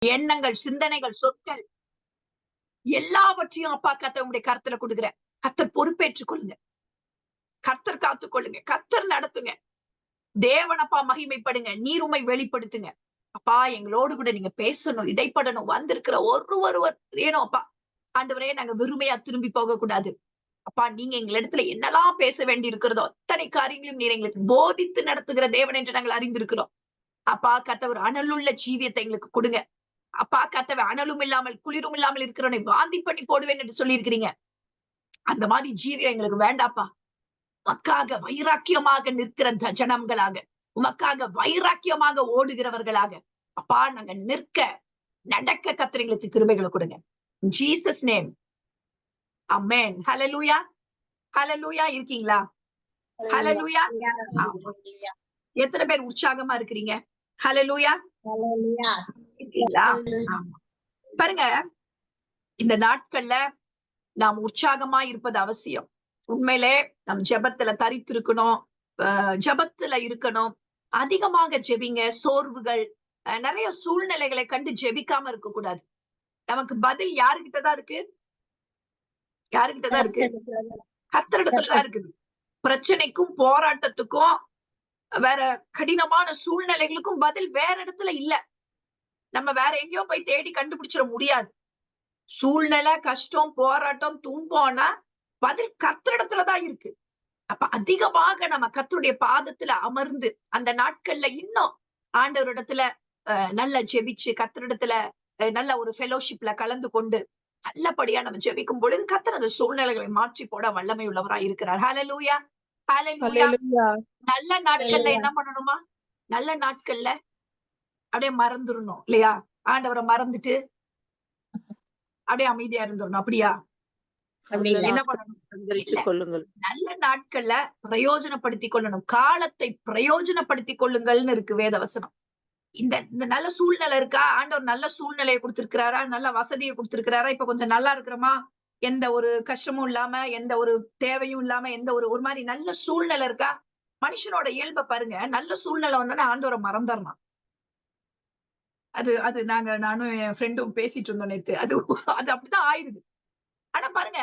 எண்ணங்கள், சிந்தனைகள், சொற்கள் எல்லாவற்றையும் அப்பா கர்த்தருடைய கருத்துல கொடுக்குற. கர்த்தர் பொறுப்பேற்றுக் கொள்ளுங்க. கர்த்தர் காத்துக்கொள்ளுங்க. கர்த்தர் நடத்துங்க. தேவனப்பா மகிமைப்படுங்க. நீர் உம்மை வெளிப்படுத்துங்க. அப்பா எங்களோடு கூட நீங்க பேசணும், இடைப்படணும். வந்திருக்கிற ஒருவர் ஏனோ அப்பா ஆண்டவரே நாங்க வெறுமையா திரும்பி போக கூடாது. அப்பா நீங்க எங்களிடத்துல என்னெல்லாம் பேச வேண்டி இருக்கிறதோ அத்தனை காரியங்களையும் நீர் எங்களுக்கு போதித்து நடத்துகிற தேவன் என்று நாங்கள் அறிந்திருக்கிறோம். அப்பா கர்த்தர் அனலுள்ள ஜீவியத்தை எங்களுக்கு கொடுங்க. அப்பா கர்த்தவே அனலும் இல்லாமல் குளிரும் இல்லாமல் இருக்கிறவனை வாந்தி பண்ணி போடுவேன் என்று சொல்லி இருக்கிறீங்க. அந்த மாதிரி ஜீவியம் எங்களுக்கு வேண்டாப்பா. உமக்காக வைராக்கியமாக நிற்கிற ஜனங்களாக, உமக்காக வைராக்கியமாக ஓடுகிறவர்களாக அப்பா நாங்க நிற்க நடக்க கர்த்தர் எங்களுக்கு கிருபைகளை கொடுங்க. ஜீசஸ் நேம் ஆமென். ஹல்லேலூயா. ஹல்லேலூயா. இருக்கீங்களா? ஹல்லேலூயா. எத்தனை பேர் உற்சாகமா இருக்கிறீங்க? ஹல்லேலூயா. இருக்கீங்களா? பாருங்க, இந்த நாட்கள்ல நாம் உற்சாகமா இருப்பது அவசியம். உண்மையிலே நம் ஜெபத்துல தரித்திருக்கணும், ஜெபத்துல இருக்கணும். அதிகமாக ஜெபிங்க. சோர்வுகள், நிறைய சூழ்நிலைகளை கண்டு ஜெபிக்காம இருக்க கூடாது. நமக்கு பதில் யாருகிட்டதான் இருக்கு? யாருகிட்டதான் இருக்கு? கர்த்தரிடத்துலதான் இருக்குது. பிரச்சனைக்கும் போராட்டத்துக்கும் வேற கடினமான சூழ்நிலைகளுக்கும் பதில் வேற இடத்துல இல்ல. நம்ம வேற எங்கேயோ போய் தேடி கண்டுபிடிச்சிட முடியாது. சூழ்நிலை, கஷ்டம், போராட்டம், துன்பம்னா பதில் கர்த்தரிடத்துலதான் இருக்கு. அப்ப அதிகமாக நம்ம கர்த்தருடைய பாதத்துல அமர்ந்து அந்த நாட்கள்ல இன்னும் ஆண்டவரிடத்துல நல்ல ஜெபிச்சு கர்த்தரிடத்துல நல்ல ஒரு ஃபெலோஷிப்ல கலந்து கொண்டு நல்லபடியா நம்ம ஜெபிக்கும் பொழுது கர்த்தர் அந்த சூழ்நிலைகளை மாற்றி போட வல்லமை உள்ளவராய் இருக்கிறார். ஹல்லேலூயா. ஹல்லேலூயா. நல்ல நாட்கள்ல என்ன பண்ணணுமா? நல்ல நாட்கள்ல அப்படியே மறந்துடணும் இல்லையா? ஆண்டவரை மறந்துட்டு அப்படியே அமைதியா இருந்துடணும். அப்படியா? என்ன பண்ணணும்? நல்ல நாட்கள்ல பிரயோஜனப்படுத்திக் கொள்ளணும். காலத்தை பிரயோஜனப்படுத்திக் கொள்ளுங்கள்னு இருக்கு வேத வசனம். இந்த நல்ல சூழ்நிலை இருக்கா? ஆண்டவர் நல்ல சூழ்நிலையை கொடுத்திருக்கிறாரா? நல்ல வசதியை கொடுத்திருக்கிறாரா? இப்ப கொஞ்சம் நல்லா இருக்கிறோமா? எந்த ஒரு கஷ்டமும் இல்லாம, எந்த ஒரு தேவையும் இல்லாம, எந்த ஒரு மாதிரி நல்ல சூழ்நிலை இருக்கா? மனுஷனோட இயல்பை பாருங்க. நல்ல சூழ்நிலை வந்தோன்னா ஆண்டவரை மறந்துடலாம். அது நானும் என் ஃப்ரெண்டும் பேசிட்டு இருந்தோம் நேத்து. அது அப்படித்தான் ஆயிடுது. ஆனா பாருங்க,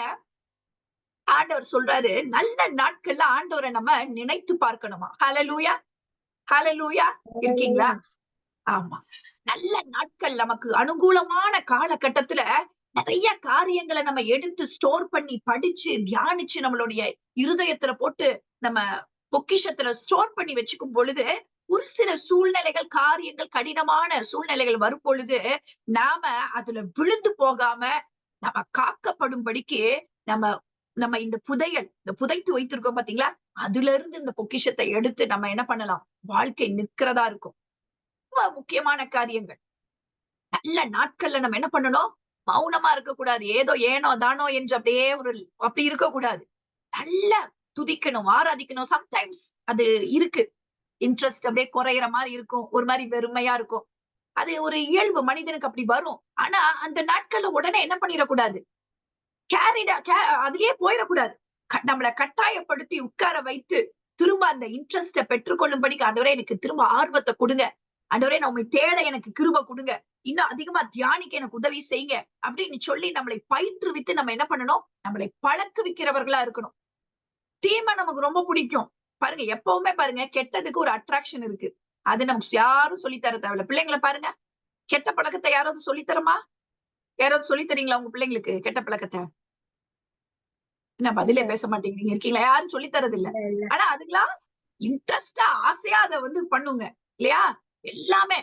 ஆண்டவர் சொல்றாரு நல்ல நாட்கள்ல ஆண்டவரை நம்ம நினைத்து பார்க்கணுமா? ஹல்லேலூயா. ஹல்லேலூயா. இருக்கீங்களா? ஆமா. நல்ல நாட்கள் நமக்கு அனுகூலமான காலகட்டத்துல நிறைய காரியங்களை நம்ம எடுத்து ஸ்டோர் பண்ணி படிச்சு தியானிச்சு நம்மளுடைய இருதயத்துல போட்டு நம்ம பொக்கிஷத்துல ஸ்டோர் பண்ணி வச்சுக்கும் பொழுது ஒரு சில சூழ்நிலைகள், காரியங்கள், கடினமான சூழ்நிலைகள் வரும் பொழுது நாம அதுல விழுந்து போகாம நம்ம காக்கப்படும்படிக்கு நம்ம இந்த புதைத்து வைத்திருக்கோம் பாத்தீங்களா? அதுல இருந்து இந்த பொக்கிஷத்தை எடுத்து நம்ம என்ன பண்ணலாம்? வாழ்க்கை நிற்கிறதா இருக்கும். ரொம்ப முக்கியமான காரியங்கள். நல்ல நாட்கள்ல நம்ம என்ன பண்ணணும்? மௌனமா இருக்கக்கூடாது. ஏனோ தானோ என்று அப்படியே அப்படி இருக்கக்கூடாது. நல்லா துதிக்கணும், ஆராதிக்கணும். சம்டைம்ஸ் அது இருக்கு. இன்ட்ரெஸ்ட் அப்படியே குறையிற மாதிரி இருக்கும். ஒரு மாதிரி வெறுமையா இருக்கும். அது ஒரு இயல்பு, மனிதனுக்கு அப்படி வரும். ஆனா அந்த நாட்கள்ல உடனே என்ன பண்ணிடக்கூடாது? அதுலயே போயிடக்கூடாது. நம்மளை கட்டாயப்படுத்தி உட்கார வைத்து திரும்ப அந்த இன்ட்ரெஸ்ட பெற்றுக்கொள்ளும்படிக்கு ஆண்டவரே எனக்கு திரும்ப ஆர்வத்தை கொடுங்க. ஆண்டவரே நான் உண்மை தேட எனக்கு கிருபை கொடுங்க. இன்னும் அதிகமா தியானிக்க எனக்கு உதவி செய்யுங்க அப்படின்னு சொல்லி நம்மளை பயிற்றுவித்து நம்ம என்ன பண்ணணும்? நம்மளை பழக்குவிக்கிறவர்களா இருக்கணும். தீமை நமக்கு ரொம்ப பிடிக்கும். பாருங்க, எப்பவுமே பாருங்க கெட்டதுக்கு ஒரு அட்ராக்ஷன் இருக்கு. அது நமக்கு யாரும் சொல்லித்தர தேவையில்ல. பிள்ளைங்களை பாருங்க, கெட்ட பழக்கத்தை யாராவது சொல்லித்தரமா? யாராவது சொல்லி தரீங்களா உங்க பிள்ளைங்களுக்கு கெட்ட பழக்கத்தை? என்ன பதிலே பேச மாட்டேங்கிறீங்க? இருக்கீங்களா? யாரும் சொல்லி தரது இல்ல. ஆனா அதுக்கெல்லாம் இன்ட்ரெஸ்டா ஆசையா அதை பண்ணுங்க இல்லையா? எல்லாமே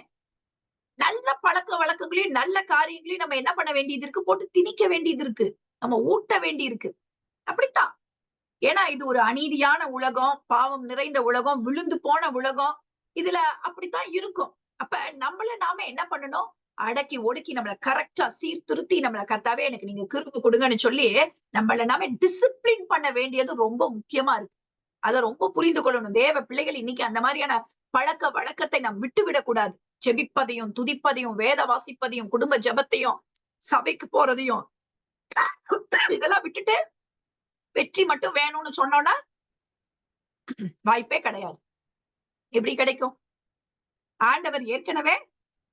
நல்ல பழக்க வழக்கங்களையும் நல்ல காரியங்களையும் நம்ம என்ன பண்ண வேண்டியது இருக்கு? போட்டு திணிக்க வேண்டியது இருக்கு. நம்ம ஊட்ட வேண்டி இருக்கு. அப்படித்தான். ஏன்னா இது ஒரு அநீதியான உலகம், பாவம் நிறைந்த உலகம், விழுந்து போன உலகம். இதுல அப்படித்தான் இருக்கும். அப்ப நாம என்ன பண்ணணும்? அடக்கி ஒடுக்கி நம்மளை கரெக்டா சீர்திருத்தி நம்மளை கர்த்தாவே எனக்கு நீங்க கிருபை கொடுங்கன்னு சொல்லி நாம டிசிப்ளின் பண்ண வேண்டியது ரொம்ப முக்கியமா இருக்கு. அதை ரொம்ப புரிந்து கொள்ளணும். தேவ பிள்ளைகள் இன்னைக்கு அந்த மாதிரியான பழக்க வழக்கத்தை நாம் விட்டு விடக்கூடாது. ஜெபிப்பதையும், துதிப்பதையும், வேத வாசிப்பதையும், குடும்ப ஜெபத்தையும், சபைக்கு போறதையும் இதெல்லாம் விட்டுட்டு வெற்றி மட்டும் வேணும்னு சொன்னோம்னா வாய்ப்பே கிடையாது. எப்படி கிடைக்கும்? ஆண்டவர் ஏற்கனவே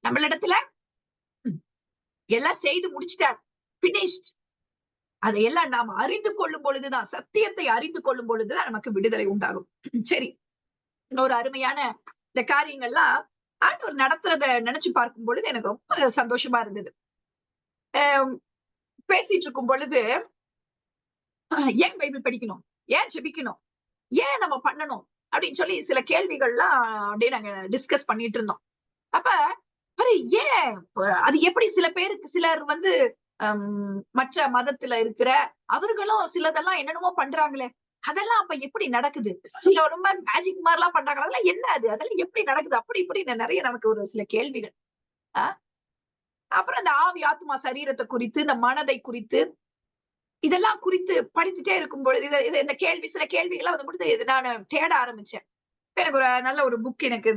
நம்மளிடத்துல எல்லாம் செய்து முடிச்சிட்டார், பினிஷ்ட். அதையெல்லாம் நாம் அறிந்து கொள்ளும் பொழுதுதான், சத்தியத்தை அறிந்து கொள்ளும் பொழுதுதான் நமக்கு விடுதலை உண்டாகும். சரி, இன்னொரு அருமையான இந்த காரியங்கள்லாம் ஆண்டவர் நடத்துறத நினைச்சு பார்க்கும் பொழுது எனக்கு ரொம்ப சந்தோஷமா இருந்தது. பேசிட்டு இருக்கும் பொழுது ஏன் பைபிள் படிக்கணும், ஏன் ஜெபிக்கணும், ஏன் நம்ம பண்ணணும் அப்படின்னு சொல்லி சில கேள்விகள்லாம் அப்படியே நாங்க டிஸ்கஸ் பண்ணிட்டு இருந்தோம். அப்ப ஏன் அது எப்படி சில பேருக்கு, சிலர் வந்து மற்ற மதத்துல இருக்கிற அவர்களும் சிலதெல்லாம் என்னென்னமோ பண்றாங்களே, அதெல்லாம் அப்ப எப்படி நடக்குது, ரொம்ப மேஜிக் மாதிரி எல்லாம் பண்றாங்க, அதெல்லாம் என்ன அது, அதெல்லாம் எப்படி நடக்குது, அப்படி இப்படி நிறைய நமக்கு ஒரு சில கேள்விகள். அப்புறம் இந்த ஆவி ஆத்மா சரீரத்தை குறித்து, இந்த மனதை குறித்து, இதெல்லாம் குறித்து படித்துட்டே இருக்கும் பொழுது இந்த கேள்வி, சில கேள்விகள்லாம் வந்து பொழுது இது நான் தேட ஆரம்பிச்சேன். எனக்கு ஒரு நல்ல ஒரு புக், எனக்கு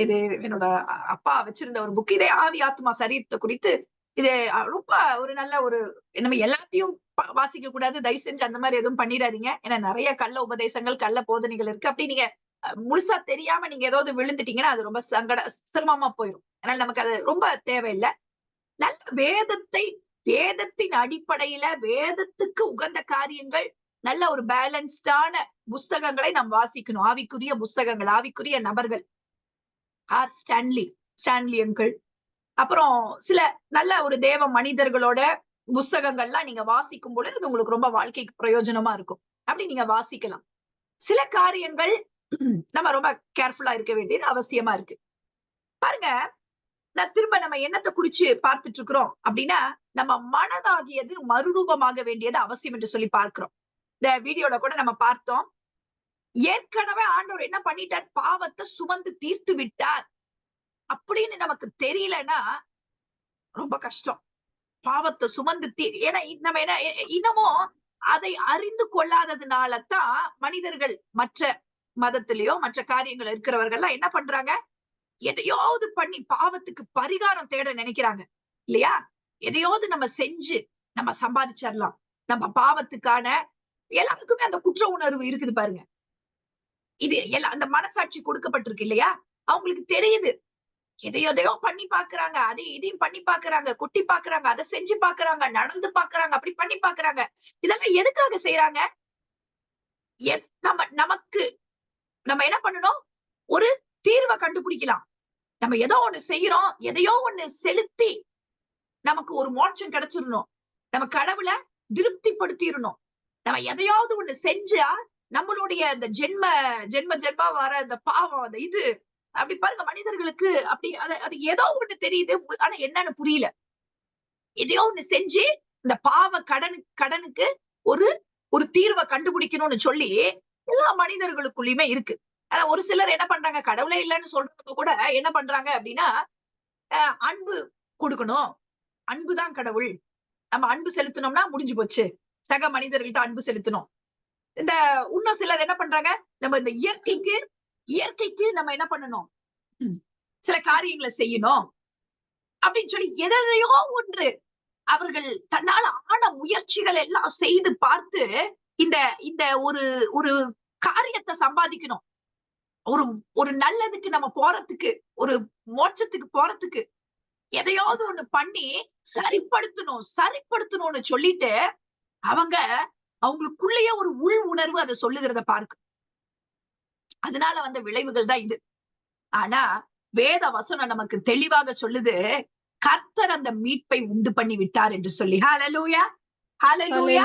இது என்னோட அப்பா வச்சிருந்த ஒரு புக். இதே ஆவி ஆத்மா சரீரத்தை குறித்து இது ரொம்ப ஒரு நல்ல ஒரு, நம்ம எல்லாத்தையும் வாசிக்க கூடாது, தயவு செஞ்சு அந்த மாதிரி எதுவும் பண்ணிடாதீங்க. ஏன்னா நிறைய கள்ள உபதேசங்கள், கள்ள போதனைகள் இருக்கு. அப்படி நீங்க முழுசா தெரியாம நீங்க ஏதாவது விழுந்துட்டீங்கன்னா அது ரொம்ப சிரமமா போயிடும். அதனால நமக்கு அது ரொம்ப தேவையில்லை. நல்ல வேதத்தின் அடிப்படையில வேதத்துக்கு உகந்த காரியங்கள், நல்ல ஒரு பேலன்ஸ்டான புஸ்தகங்களை நாம் வாசிக்கணும். ஆவிக்குரிய புஸ்தகங்கள், ஆவிக்குரிய நபர்கள், ஸ்டான்லி அங்கிள், அப்புறம் சில நல்ல ஒரு தேவ மனிதர்களோட புஸ்தகங்கள்லாம் நீங்க வாசிக்கும் பொழுது அது உங்களுக்கு ரொம்ப வாழ்க்கைக்கு பிரயோஜனமா இருக்கும். அப்படி நீங்க வாசிக்கலாம். சில காரியங்கள் நம்ம ரொம்ப கேர்ஃபுல்லா இருக்க வேண்டியது அவசியமா இருக்கு. பாருங்க, நான் திரும்ப நம்ம என்னத்தை குறிச்சு பார்த்துட்டு இருக்கிறோம் அப்படின்னா, நம்ம மனதாகியது மறுரூபமாக வேண்டியது அவசியம் என்று சொல்லி பார்க்கிறோம். இந்த வீடியோல கூட நம்ம பார்த்தோம். ஏற்கனவே ஆண்டவர் என்ன பண்ணிட்டார், பாவத்தை சுமந்து தீர்த்து விட்டார் அப்படின்னு நமக்கு தெரியலன்னா ரொம்ப கஷ்டம். பாவத்தை சுமந்து ஏன்னா நம்ம என்ன இன்னமும் அதை அறிந்து கொள்ளாததுனாலதான் மனிதர்கள் மற்ற மதத்திலேயோ மற்ற காரியங்கள் இருக்கிறவர்கள் என்ன பண்றாங்க, எதையாவது பண்ணி பாவத்துக்கு பரிகாரம் தேட நினைக்கிறாங்க இல்லையா? எதையாவது நம்ம செஞ்சு நம்ம சம்பாதிச்சிடலாம், நம்ம பாவத்துக்கான. எல்லாருக்குமே அந்த குற்ற உணர்வு இருக்குது பாருங்க. இது எல்லாம் அந்த மனசாட்சி கொடுக்கப்பட்டிருக்கு இல்லையா? அவங்களுக்கு தெரியுது, எதையோ பண்ணி பாக்குறாங்க, இதையும் பண்ணி பாக்குறாங்க, குட்டி பாக்குறாங்க, அதை செஞ்சு பாக்குறாங்க, நடந்து பாக்குறாங்க, அப்படி பண்ணி பாக்குறாங்க. இதெல்லாம் எதுக்காக செய்யறாங்க? நமக்கு நம்ம என்ன பண்ணணும், ஒரு தீர்வை கண்டுபிடிக்கலாம். நம்ம ஏதோ ஒண்ணு செய்யறோம், எதையோ ஒண்ணு செலுத்தி நமக்கு ஒரு மோட்சம் கிடைச்சிடணும், நம்ம கடவுளை திருப்திப்படுத்திடணும். நம்ம எதையாவது ஒண்ணு செஞ்சா நம்மளுடைய அந்த ஜென்ம வர அந்த பாவம், அந்த இது அப்படி பாருங்க மனிதர்களுக்கு அப்படி அது ஏதோ ஒண்ணு தெரியுது, ஆனா என்னன்னு புரியல. எதையோ ஒண்ணு செஞ்சு இந்த பாவ கடனுக்கு ஒரு தீர்வை கண்டுபிடிக்கணும்னு சொல்லி எல்லா மனிதர்களுக்குள்ளயுமே இருக்கு. ஆனா ஒரு சிலர் என்ன பண்றாங்க, கடவுளே இல்லைன்னு சொல்றதுக்கு கூட என்ன பண்றாங்க அப்படின்னா, அன்பு கொடுக்கணும், அன்புதான் கடவுள், நம்ம அன்பு செலுத்தணும்னா முடிஞ்சு போச்சு, சக மனிதர்கள்ட்ட அன்பு செலுத்தணும். இந்த இன்னும் சிலர் என்ன பண்றாங்க, நம்ம இந்த இயற்கைக்கு நம்ம என்ன பண்ணணும், சில காரியங்களை செய்யணும் அப்படின்னு சொல்லி எதையோ ஒன்று அவர்கள் தன்னால் ஆன முயற்சிகள் எல்லாம் செய்து பார்த்து இந்த இந்த ஒரு காரியத்தை சம்பாதிக்கணும், ஒரு நல்லதுக்கு நம்ம போறதுக்கு, ஒரு மோட்சத்துக்கு போறதுக்கு எதையாவது ஒண்ணு பண்ணி சரிப்படுத்தணும்னு சொல்லிட்டு அவங்களுக்குள்ளேயே ஒரு உள் உணர்வு அதை சொல்லுகிறத பார்க்கும். அதனால வந்த விளைவுகள் தான் இது. ஆனா வேத வசனம் நமக்கு தெளிவாக சொல்லுது, கர்த்தர் அந்த மீட்பை உண்டு பண்ணி விட்டார் என்று சொல்லி. ஹல்லேலூயா, ஹல்லேலூயா.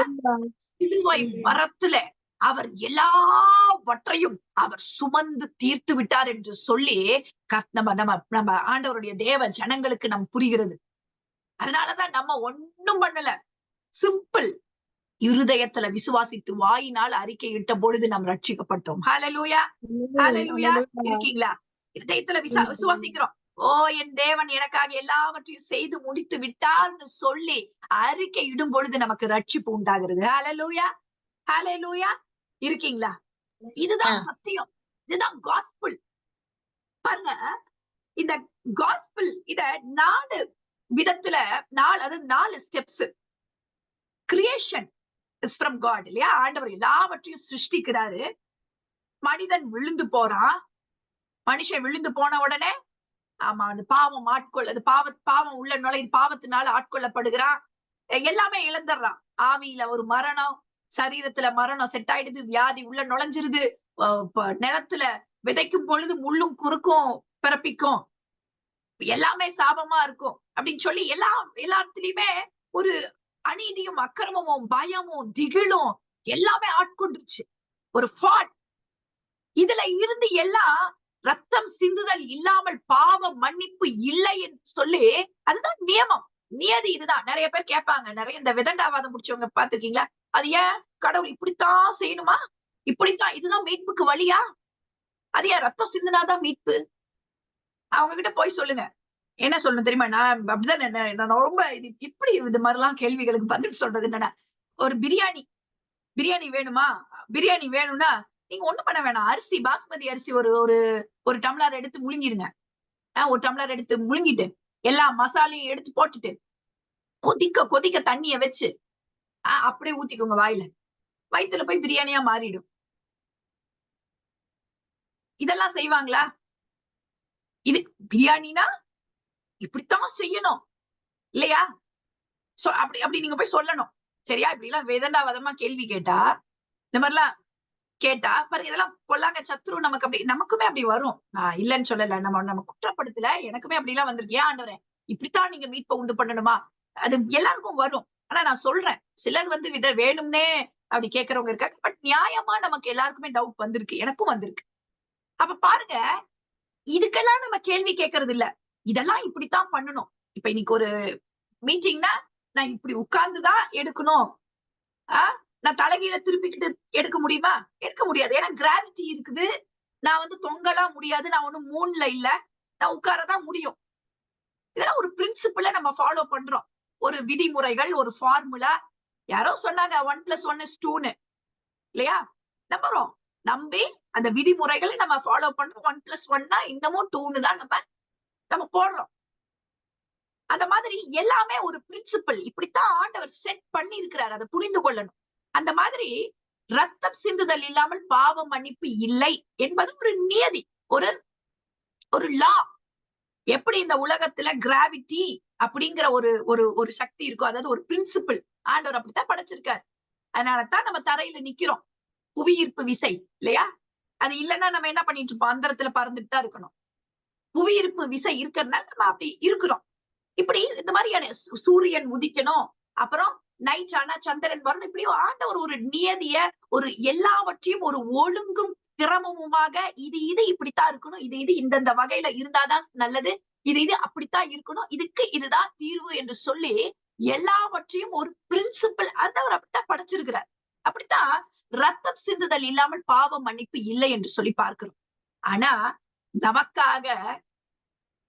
சிலுவை மரத்துல அவர் எல்லாவற்றையும் அவர் சுமந்து தீர்த்து விட்டார் என்று சொல்லி நம்ம ஆண்டவருடைய தேவ ஜனங்களுக்கு நம் புரிகிறது. அதனாலதான் நம்ம ஒண்ணும் பண்ணல, சிம்பிள், இருதயத்துல விசுவாசித்து வாயினால் அறிக்கை இட்ட பொழுது நாம் ரட்சிக்கப்பட்டோம். ஹல்லேலூயா, ஹல்லேலூயா. இருக்கீங்களா? இருதயத்துல விசுவாசிக்கிறோம், ஓ என் தேவன் எனக்காக எல்லாவற்றையும் செய்து முடித்து விட்டார்னு சொல்லி அறிக்கை இடும் பொழுது நமக்கு ரட்சிப்பு உண்டாகிறது. ஹல்லேலூயா, ஹல்லேலூயா. இருக்கீங்களா? இதுதான் சத்தியம், இதுதான் காஸ்பிள். பாருங்க, இந்த காஸ்பிள் இத 4 விதத்துல 4 steps. Creation is from God இல்லையா? ஆண்டவர் எல்லாவற்றையும் சிருஷ்டிக்கிறாரு. மனிதன் விழுந்து போறான். மனுஷன் விழுந்து போன உடனே ஆமா, அந்த பாவம் அது பாவம் உள்ள நுழையுது, பாவத்தினால ஆட்கொள்ளப்படுகிறான், எல்லாமே இழந்துடுறான். ஆவியில ஒரு மரணம், சரீரத்துல மரணம் செட் ஆயிடுது, வியாதி உள்ள நுழைஞ்சிருது, நிலத்துல விதைக்கும் பொழுது முள்ளும் குறுக்கும் பிறப்பிக்கும், எல்லாமே சாபமா இருக்கும் அப்படின்னு சொல்லி எல்லாத்துலயுமே ஒரு அநீதியும் அக்கிரமமும் பயமும் திகிலும் எல்லாமே ஆட்கொண்டுருச்சு. ஒரு ஃபாட். இதுல இருந்து எல்லாம் ரத்தம் சிந்துதல் இல்லாமல் பாவ மன்னிப்பு இல்லை என்று சொல்லி, அதுதான் நியமம், நியதி. இதுதான் நிறைய பேர் கேட்பாங்க, நிறைய இந்த விதண்டாவாதம் முடிச்சவங்க பாத்துருக்கீங்களா? அது ஏன் கடவுள் இப்படித்தான் செய்யணுமா? இப்படித்தான், இதுதான் மீட்புக்கு வழியா? அது ஏன் ரத்தம் சிந்துனாதான் மீட்பு? அவங்க கிட்ட போய் சொல்லுங்க. என்ன சொல்லணும் தெரியுமா? நான் அப்படிதான் நான் ரொம்ப இப்படி இது மாதிரிலாம் கேள்விகளுக்கு பதில் சொல்றது என்னன்னா, ஒரு பிரியாணி வேணுமா? பிரியாணி வேணும்னா நீங்க ஒண்ணும் பண்ண வேணாம். அரிசி, பாஸ்மதி அரிசி ஒரு ஒரு ஒரு டம்ளர் எடுத்து முழுங்கிருங்க. ஒரு டம்ளர் எடுத்து முழுங்கிட்டு, எல்லா மசாலையும் எடுத்து போட்டுட்டு, கொதிக்க கொதிக்க தண்ணிய வச்சு அப்படியே ஊத்திக்கோங்க வாயில. வயித்துல போய் பிரியாணியா மாறிடும். இதெல்லாம் செய்வாங்களா? இது பிரியாணினா இப்படித்தான் செய்யணும் இல்லையா? அப்படி நீங்க போய் சொல்லணும். சரியா? இப்படி எல்லாம் வேதண்டாவாதமா கேள்வி கேட்டா, இந்த மாதிரிலாம் கேட்டா பாருங்க, இதெல்லாம் பொல்லாங்க சத்ரு நமக்கு நமக்குமே அப்படி வரும். நான் இல்லைன்னு சொல்லல, நம்ம குற்றப்படுத்தல, எனக்குமே அப்படி எல்லாம் வந்திருக்கு. ஏன் ஆண்டவரே இப்படித்தான் நீங்க மீட்பை உண்டு பண்ணணுமா? அது எல்லாருக்கும் வரும். ஆனா நான் சொல்றேன், சிலர் இத வேணும்னே அப்படி கேட்கறவங்க இருக்காங்க. பட் நியாயமா நமக்கு எல்லாருக்குமே டவுட் வந்திருக்கு, எனக்கும் வந்திருக்கு. அப்ப பாருங்க, இதுக்கெல்லாம் நம்ம கேள்வி கேட்கறது இல்ல, இதெல்லாம் இப்படித்தான் பண்ணணும். இப்ப இன்னைக்கு ஒரு மீட்டிங்னா நான் இப்படி உட்கார்ந்துதான் எடுக்கணும், நான் தலைகீழ திருப்பிக்கிட்டு எடுக்க முடியுமா? எடுக்க முடியாது. ஏன்னா கிராவிட்டி இருக்குது. நான் தொங்கலாம் முடியாது. நான் ஒண்ணும் மூன்ல இல்ல, நான் உட்காரதான் முடியும். இதெல்லாம் ஒரு பிரின்சிபிள நம்ம ஃபாலோ பண்றோம். ஒரு விதிமுறைகள், ஒரு ஃபார்முலா. யாரோ சொன்னாங்க 1+1 is 2ன்னு இல்லையா? நம்புறோம். நம்பி அந்த விதிமுறைகளை நம்ம ஃபாலோ பண்றோம். 1+1னா இன்னமும் 2ன்னு தான் நம்ம போடுறோம். அந்த மாதிரி எல்லாமே ஒரு பிரின்சிபிள். இப்படித்தான் ஆண்டவர் செட் பண்ணி இருக்கிறார். அதை புரிந்து கொள்ளணும். அந்த மாதிரி ரத்தம் சிந்துதல் இல்லாமல் பாவ மன்னிப்பு இல்லை என்பது ஒரு நியதி, ஒரு ஒரு லா. எப்படி இந்த உலகத்துல கிராவிட்டி அப்படிங்கிற ஒரு ஒரு ஒரு சக்தி இருக்கோ, அதாவது ஒரு பிரின்சிபிள், ஆண்டவர் அப்படித்தான் படைச்சிருக்காரு. அதனாலதான் நம்ம தரையில நிக்கிறோம். புவியீர்ப்பு விசை இல்லையா? அது இல்லைன்னா நம்ம என்ன பண்ணிட்டு இருப்போம்? அந்தரத்துல பறந்துட்டு தான் இருக்கணும். புவியீர்ப்பு விசை இருக்கிறதுனால நம்ம அப்படி இருக்கிறோம். இப்படி இந்த மாதிரியான சூரியன் உதிக்கணும், அப்புறம் நைட் ஆனா சந்திரன் வரணும், இப்படி ஆண்டவர் ஒரு நியதிய, ஒரு எல்லாவற்றையும் ஒரு ஒழுங்கும் கிரமமுமாக, இது இப்படித்தான் இருக்கணும், இது இந்தந்த வகையில இருந்தாதான் நல்லது, இது அப்படித்தான் இருக்கணும், இதுக்கு இதுதான் தீர்வு என்று சொல்லி எல்லாவற்றையும் ஒரு பிரின்சிபல் ஆண்டவர் அப்படித்தான் படைச்சிருக்கிறார். அப்படித்தான் ரத்தம் சிந்துதல் இல்லாமல் பாவ மன்னிப்பு இல்லை என்று சொல்லி பார்க்கிறோம். ஆனா நமக்காக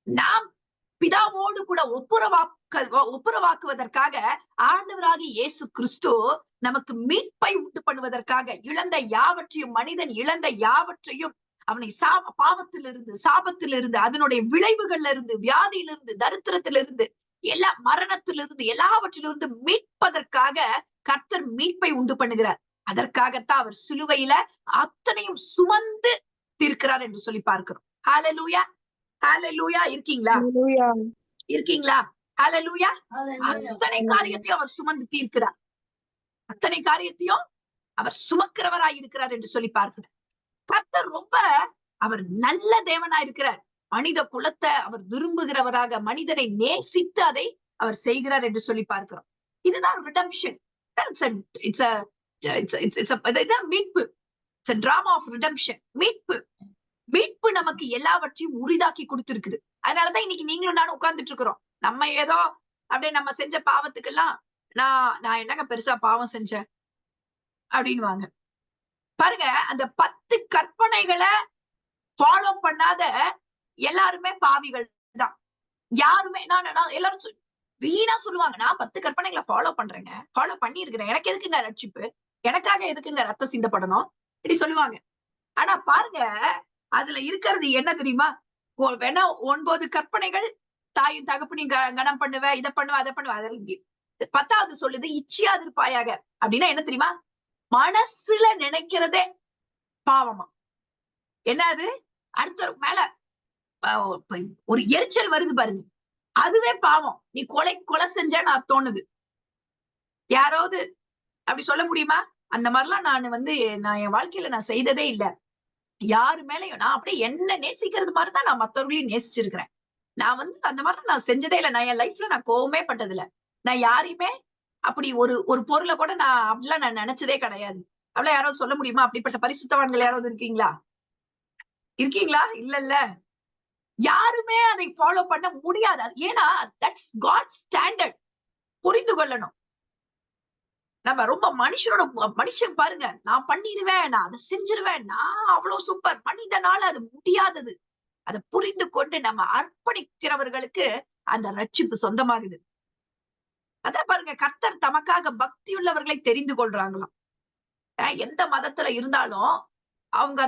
நாம் பிதாவோடு கூட ஒப்புரவாக்குவதற்காக ஆண்டவராகிய இயேசு கிறிஸ்து நமக்கு மீட்பை உண்டு பண்ணுவதற்காக இழந்த யாவற்றையும், மனிதன் இழந்த யாவற்றையும், அவனை பாவத்திலிருந்து, சாபத்திலிருந்து, அதனுடைய விளைவுகள்ல இருந்து, வியாதியிலிருந்து, தரித்திரத்திலிருந்து, எல்லா மரணத்திலிருந்து, எல்லாவற்றிலிருந்து மீட்பதற்காக கர்த்தர் மீட்பை உண்டு பண்ணுகிறார். அதற்காகத்தான் அவர் சிலுவையில அத்தனையும் சுமந்து தீர்க்கிறார் என்று சொல்லி பார்க்கிறோம். ஹல்லேலூயா, ஹல்லேலூயா. இருக்கீங்களா? இருக்கீங்களா? ஹல்லேலூயா. அத்தனை காரியத்தையும் அவர் சுமந்து தீர்க்கிறார். அத்தனை காரியத்தையும் அவர் சுமக்கிறவராய் இருக்கிறார் என்று சொல்லி பார்க்கிறார். கர்த்தர் ரொம்ப அவர் நல்ல தேவனாய் இருக்கிறார். மனித குலத்தை அவர் விரும்புகிறவராக, மனிதனை நேசித்து அதை அவர் செய்கிறார் என்று சொல்லி பார்க்கிறோம். இதுதான் ரிடம்ஷன். மீட்பு. Drama of redemption. மீட்பு நமக்கு எல்லாவற்றையும் உரிதாக்கி கொடுத்திருக்குது. அதனாலதான் இன்னைக்கு நீங்களும் நானும் உட்கார்ந்துட்டு இருக்கிறோம். நம்ம ஏதோ அப்படியே நம்ம செஞ்ச பாவத்துக்கெல்லாம் நான் என்னங்க பெருசா பாவம் செஞ்சேன் அப்படின்னுவாங்க. பாருங்க, அந்த 10 கற்பனைகளை ஃபாலோ பண்ணாத எல்லாருமே பாவிகள் தான். யாருமே எல்லாரும் வீணா சொல்லுவாங்க, நான் 10 கற்பனைகளை ஃபாலோ பண்றேங்க, ஃபாலோ பண்ணி இருக்கிறேன், எனக்கு எதுக்குங்க ரட்சிப்பு, எனக்காக எதுக்குங்க ரத்தம் சிந்தப்படணும், இப்படி சொல்லுவாங்க. ஆனா பாருங்க, அதுல இருக்கிறது என்ன தெரியுமா? வேணா 9 கற்பனைகள், தாயும் தகப்பனையும் கனம் பண்ணுவ, இதை பண்ணுவ, அதை பண்ணுவ. 10வது சொல்லுது இச்சையாதிருப்பாயாக. அப்படின்னா என்ன தெரியுமா? மனசுல நினைக்கிறதே பாவமா. என்ன அது? அடுத்த மேல ஒரு எரிச்சல் வருது பாருங்க, அதுவே பாவம். நீ கொலை செஞ்சேன்னு தோணுது. யாராவது அப்படி சொல்ல முடியுமா? அந்த மாதிரிலாம் நான் என் வாழ்க்கையில நான் செய்ததே இல்ல. யாரு மேலயும் நான் அப்படியே என்ன நேசிக்கிறது மாதிரிதான் நான் மத்தவர்களையும் நேசிச்சிருக்கிறேன். நான் அந்த மாதிரி நான் செஞ்சதே இல்ல. நான் என் லைஃப்ல நான் கோவமே பட்டதில்ல. நான் யாரையுமே அப்படி ஒரு பொருளை கூட அப்படிலாம் நான் நினைச்சதே கிடையாது. அப்படிலாம் யாராவது சொல்ல முடியுமா? அப்படிப்பட்ட பரிசுத்தவான்கள் யாராவது இருக்கீங்களா? இருக்கீங்களா? இல்லல்ல. யாருமே அதை ஃபாலோ பண்ண முடியாது. ஏன்னா தட்ஸ் காட் ஸ்டாண்டர்ட். புரிந்து கொள்ளணும். நம்ம ரொம்ப மனுஷன் பாருங்க, நான் பண்ணிடுவேன், நான் அதை செஞ்சிருவேன், நான் அவ்வளவு சூப்பர். மனிதனால அது முடியாதது. அதை புரிந்து கொண்டு நம்ம அர்ப்பணிக்கிறவர்களுக்கு அந்த ரட்சிப்பு சொந்தமாகுது. அதான் பாருங்க, கர்த்தர் தமக்காக பக்தி உள்ளவர்களை தெரிந்து கொள்றாங்களாம். எந்த மதத்துல இருந்தாலும் அவங்க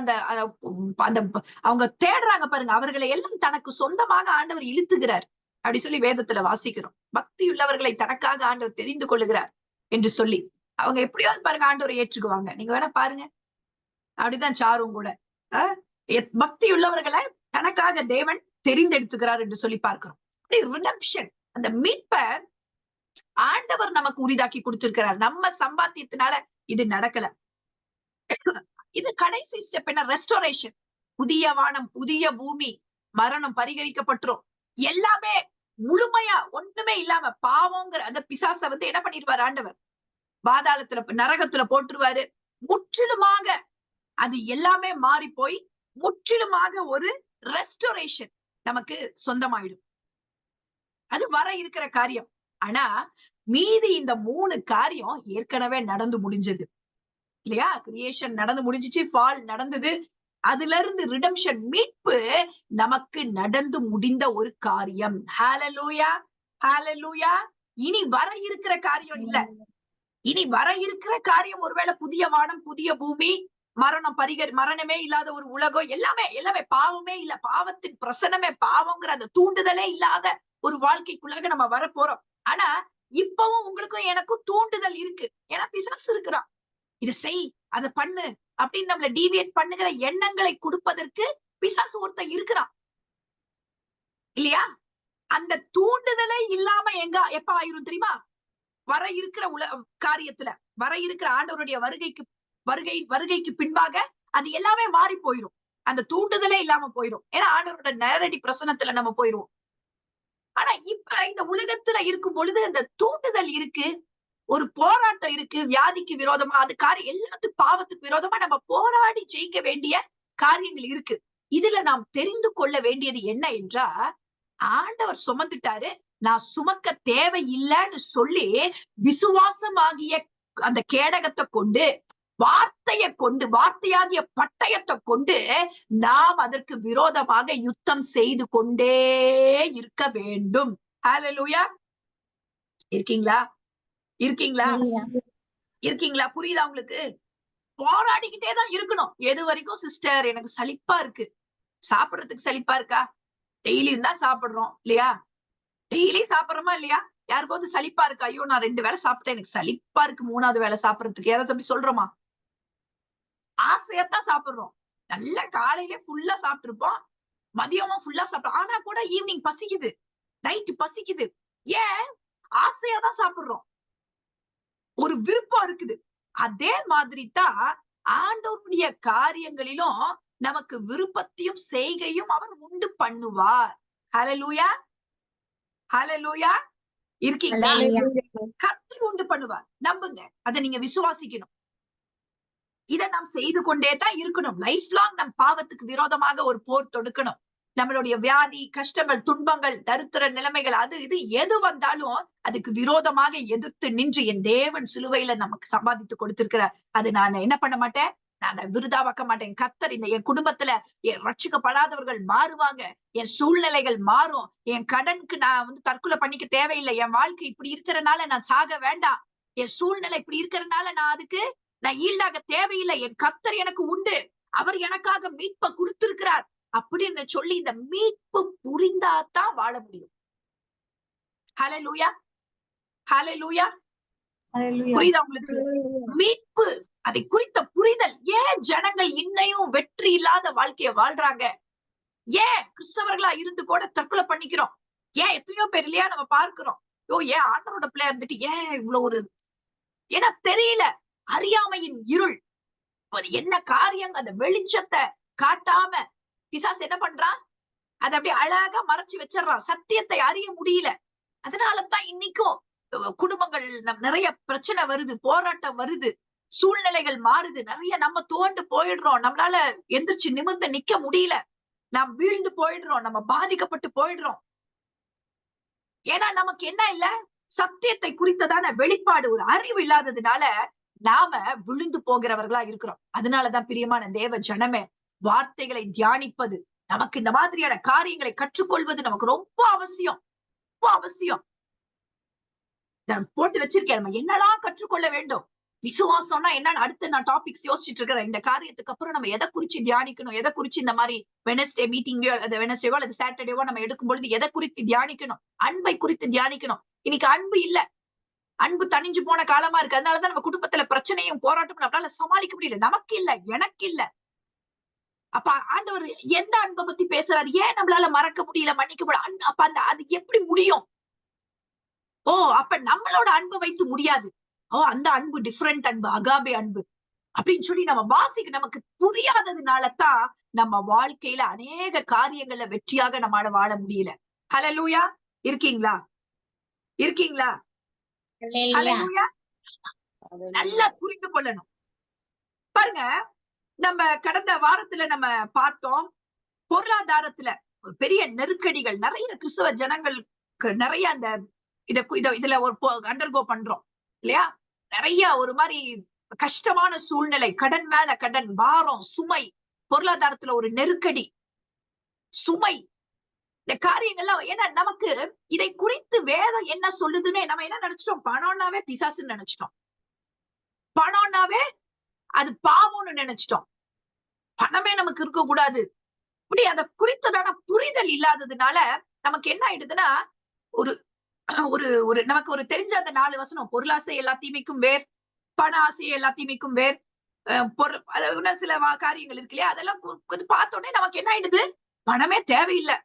அவங்க தேடுறாங்க பாருங்க, அவர்களை எல்லாம் தனக்கு சொந்தமாக ஆண்டவர் இழுத்துகிறார் அப்படி சொல்லி வேதத்துல வாசிக்கிறோம். பக்தி உள்ளவர்களை தனக்காக ஆண்டவர் தெரிந்து கொள்ளுகிறார் என்று சொல்லி அவங்க எப்படியாவது பாருங்க ஆண்டவரை ஏற்றுக்குவாங்க. நீங்க வேணா பாருங்க, அப்படிதான் சாரும் கூட பக்தி உள்ளவர்களை தனக்காக தேவன் தெரிந்தெடுத்துக்கிறார் என்று சொல்லி பார்க்கிறோம். ரிடம்ப்ஷன், அந்த மீட்பை ஆண்டவர் நமக்கு உரிதாக்கி கொடுத்திருக்கிறார். நம்ம சம்பாத்தியத்தினால இது நடக்கல. இது கடைசி ஸ்டெப் என்ன? ரெஸ்டோரேஷன். புதிய வானம், புதிய பூமி, மரணம் பரிகரிக்கப்பட்டுரும். எல்லாமே முழுமையா ஒண்ணுமே இல்லாம பாவங்கிற அந்த பிசாச என்ன பண்ணிடுவார் ஆண்டவர்? பாதாளத்துல, நரகத்துல போட்டுருவாரு. முற்றிலுமாக அது எல்லாமே மாறி போய் முற்றிலுமாக ஒரு ரெஸ்டோரேஷன் நமக்கு சொந்தமாயிடும். அது வர இருக்கிற காரியம். ஆனா மீதி இந்த 3 காரியம் ஏற்கனவே நடந்து முடிஞ்சது இல்லையா? கிரியேஷன் நடந்து முடிஞ்சிச்சு, ஃபால் நடந்தது. அதுல இருந்து ரிடம்ஷன், மீட்பு நமக்கு நடந்து முடிந்த ஒரு காரியம். ஹalleluya, ஹalleluya. இனி வர இருக்கிற காரியம் இல்ல. இனி வர இருக்கிற காரியம் ஒருவேளை புதிய வானம், புதிய பூமி, மரணமே இல்லாத ஒரு உலகம், எல்லாமே பாவமே இல்ல, பாவத்தின் பிரசனமே, பாவங்கிற அந்த தூண்டுதலே இல்லாத ஒரு வாழ்க்கைக்குள்ளாக நம்ம வர போறோம். ஆனா இப்பவும் உங்களுக்கும் எனக்கும் தூண்டுதல் இருக்கு. ஏன்னா பிசாசு இருக்கிறான், இதை செய், அதை பண்ணு அப்படின்னு நம்மள டீவியேட் பண்ணுகிற எண்ணங்களை கொடுப்பதற்கு பிசாசு ஒருத்தன் இருக்கிறான் இல்லையா? அந்த தூண்டுதலே இல்லாம எப்ப ஆயிரும் தெரியுமா? வர இருக்கிற காரியத்துல, வர இருக்கிற ஆண்டவருடைய வருகைக்கு பின்பாக அது எல்லாமே மாறி போயிரும். அந்த தூண்டுதலே இல்லாம போயிரும். ஏன்னா ஆண்டவரோட நேரடி பிரசனத்துல நம்ம போயிருவோம். ஆனா இப்ப இந்த உலகத்துல இருக்கும் பொழுது அந்த தூண்டுதல் இருக்கு, ஒரு போராட்டம் இருக்கு. வியாதிக்கு விரோதமா, அது எல்லாத்துக்கும் பாவத்துக்கு விரோதமா நம்ம போராடி ஜெயிக்க வேண்டிய காரியங்கள் இருக்கு. இதுல நாம் தெரிந்து கொள்ள வேண்டியது என்ன என்றா, ஆண்டவர் சுமந்துட்டாரு, நான் சுமக்க தேவையில்லைன்னு சொல்லி விசுவாசமாகிய அந்த கேடகத்தை கொண்டு, வார்த்தையாகிய பட்டயத்தை கொண்டு நாம் அதற்கு விரோதமாக யுத்தம் செய்து கொண்டே இருக்க வேண்டும். ஹalleluya. இருக்கீங்களா? புரியுதா உங்களுக்கு? போராடிக்கிட்டே தான் இருக்கணும். எது வரைக்கும்? சிஸ்டர் எனக்கு சலிப்பா இருக்கு. சாப்பிடுறதுக்கு சலிப்பா இருக்கா? டெய்லியும் தான் சாப்பிடுறோம் இல்லையா? டெய்லி சாப்பிடுறோமா இல்லையா? யாருக்கும் சலிப்பா இருக்கா? ஐயோ நான் 2 வேளை சாப்பிட்டேன், எனக்கு சலிப்பா இருக்கு 3வது வேளை சாப்பிடுறதுக்கு. யாராவது அப்படி சொல்றோமா? ஆசையத்தான் சாப்பிடுறோம். நல்ல காலையிலே ஃபுல்லா சாப்பிட்டுருப்போம், மதியமும் ஃபுல்லா சாப்பிட்டோம். ஆனா கூட ஈவினிங் பசிக்குது, நைட்டு பசிக்குது. ஏன்? ஆசையா தான் சாப்பிடுறோம், ஒரு விருப்பம் இருக்குது. அதே மாதிரி தான் ஆண்டவருடைய காரியங்களிலும் நமக்கு விருப்பத்தையும் செய்கையும் அவர் உண்டு பண்ணுவார். ஹalleluya, ஹalleluya. இருக்கீங்களா? கர்த்தர் உண்டு பண்ணுவார். நம்புங்க, அதை நீங்க விசுவாசிக்கணும். இதை நாம் செய்து கொண்டே தான் இருக்கணும். லைஃப் லாங் நம் பாவத்துக்கு விரோதமாக ஒரு போர் தொடுக்கணும். நம்மளுடைய வியாதி, கஷ்டங்கள், துன்பங்கள், தரித்திர நிலைமைகள், அது இது எது வந்தாலும் அதுக்கு விரோதமாக எதிர்த்து நின்று என் தேவன் சிலுவையில நமக்கு சம்பாதித்து கொடுத்திருக்கிறார். அது நான் என்ன பண்ண மாட்டேன், நான் விருதாவாக்க மாட்டேன். கர்த்தர் என் குடும்பத்துல என் ரட்சிக்கப்படாதவர்கள் மாறுவாங்க, என் சூழ்நிலைகள் மாறும், என் கடனுக்கு நான் தற்கொலை பண்ணிக்க தேவையில்லை, என் வாழ்க்கை இப்படி இருக்கிறனால நான் சாக வேண்டாம், என் சூழ்நிலை இப்படி இருக்கிறனால நான் ஈல்டாக தேவையில்லை, என் கர்த்தர் எனக்கு உண்டு, அவர் எனக்காக மீட்பை கொடுத்திருக்கிறார் அப்படின்னு சொல்லி இந்த மீட்பு புரிந்தாதான் வாழ முடியும். ஹalleluya, ஹalleluya. புரியுதா உங்களுக்கு? மீட்பு, அதை குறித்த புரிதல். ஏன் ஜனங்கள் இன்னையும் வெற்றி இல்லாத வாழ்க்கைய வாழ்றாங்க? ஏன் கிறிஸ்தவர்களா இருந்து கூட தற்கொலை பண்ணிக்கிறோம்? ஏன் எத்தனையோ பேர் இல்லையா நம்ம பார்க்கிறோம். ஏன் ஆண்டவரோட பிள்ளையா இருந்துட்டு ஏன் இவ்வளவு ஒரு, ஏன்னா தெரியல, அறியாமையின் இருள். என்ன காரியம், அந்த வெளிச்சத்தை காட்டாம பிசாசு என்ன பண்றான்? அதை அப்படியே அழகா மறைச்சு வச்சிடறான். சத்தியத்தை அறிய முடியல. அதனாலதான் இன்னைக்கும் குடும்பங்கள் நிறைய பிரச்சனை வருது, போராட்டம் வருது, சூழ்நிலைகள் மாறுது, நிறைய நம்ம தோண்டு போயிடுறோம், நம்மளால எந்திரிச்சு நிமிர்ந்து நிக்க முடியல, நாம் வீழ்ந்து போயிடுறோம், நம்ம பாதிக்கப்பட்டு போயிடுறோம். ஏன்னா நமக்கு என்ன இல்ல, சத்தியத்தை குறித்ததான வெளிப்பாடு, ஒரு அறிவு இல்லாததுனால நாம விழுந்து போகிறவர்களா இருக்கிறோம். அதனாலதான் பிரியமான தேவ ஜனமே, வார்த்தைகளை தியானிப்பது, நமக்கு இந்த மாதிரியான காரியங்களை கற்றுக்கொள்வது நமக்கு ரொம்ப அவசியம், ரொம்ப அவசியம். போட்டு வச்சிருக்கேன், நம்ம என்னெல்லாம் கற்றுக்கொள்ள வேண்டும். விசுவாசம்னா என்னன்னு அடுத்து நான் டாபிக்ஸ் யோசிச்சுட்டு இருக்கிறேன். இந்த காரியத்துக்கு அப்புறம் நம்ம எதை குறிச்சு தியானிக்கணும், எதை குறிச்சு இந்த மாதிரி வெனஸ்டே மீட்டிங்லயோ அல்லது வெனஸ்டேவோ அல்லது சாட்டர்டேவோ நம்ம எடுக்கும் பொழுது எதை குறித்து தியானிக்கணும்? அன்பை குறித்து தியானிக்கணும். இன்னைக்கு அன்பு இல்ல, அன்பு தனிஞ்சு போன காலமா இருக்கு. அதனாலதான் நம்ம குடும்பத்துல பிரச்சனையும் போராட்டமும் நம்மளால சமாளிக்க முடியல. நமக்கு இல்ல, எனக்கு இல்ல. அப்ப ஆண்டவர் எந்த அன்பை பத்தி பேசுறாரு? ஏன் நம்மளால மறக்க முடியல, மன்னிக்க முடியல? அப்ப அது எப்படி முடியும்? அப்ப நம்மளோட அன்பு வைத்து முடியாது. அந்த அன்பு டிஃபரெண்ட் அன்பு, அகாபே அன்பு அப்படின்னு சொல்லி நம்ம வாசிக்க நமக்கு புரியாததுனாலதான் நம்ம வாழ்க்கையில அநேக காரியங்கள்ல வெற்றியாக நம்மளால வாழ முடியல. ஹல்லேலூயா, இருக்கீங்களா? இருக்கீங்களா? ஹல்லேலூயா. நல்லா புரிந்து கொள்ளணும். பாருங்க, நம்ம கடந்த வாரத்துல நம்ம பார்த்தோம், பொருளாதாரத்துல ஒரு பெரிய நெருக்கடிகள், நிறைய கிறிஸ்தவ ஜனங்களுக்கு நிறைய அந்த இதுல ஒரு அண்டர்கோ பண்றோம் இல்லையா? நிறைய ஒரு மாதிரி கஷ்டமான சூழ்நிலை, கடன் மேல கடன், பாரம், சுமை, பொருளாதாரத்துல ஒரு நெருக்கடி, சுமை, இந்த காரியங்கள்லாம். ஏன்னா நமக்கு இதை குறித்து வேதம் என்ன சொல்லுதுன்னு நம்ம என்ன நினைச்சிட்டோம்? பணம்னாவே பிசாசுன்னு நினைச்சிட்டோம், பணம்னாவே அது பாவம்னு நினைச்சிட்டோம், பணமே நமக்கு இருக்க கூடாது. இப்படி அதை குறித்ததான புரிதல் இல்லாததுனால நமக்கு என்ன ஆயிடுதுன்னா, ஒரு ஒரு ஒரு நமக்கு ஒரு தெரிஞ்ச அந்த 4 வசனம், பொருளாசை எல்லா தீமைக்கும் வேர், பண ஆசை எல்லா தீமைக்கும் வேர், சில காரியங்கள் இருக்கு இல்லையா? அதெல்லாம் பார்த்த உடனே நமக்கு என்ன ஆயிடுது? பணமே தேவையில்லை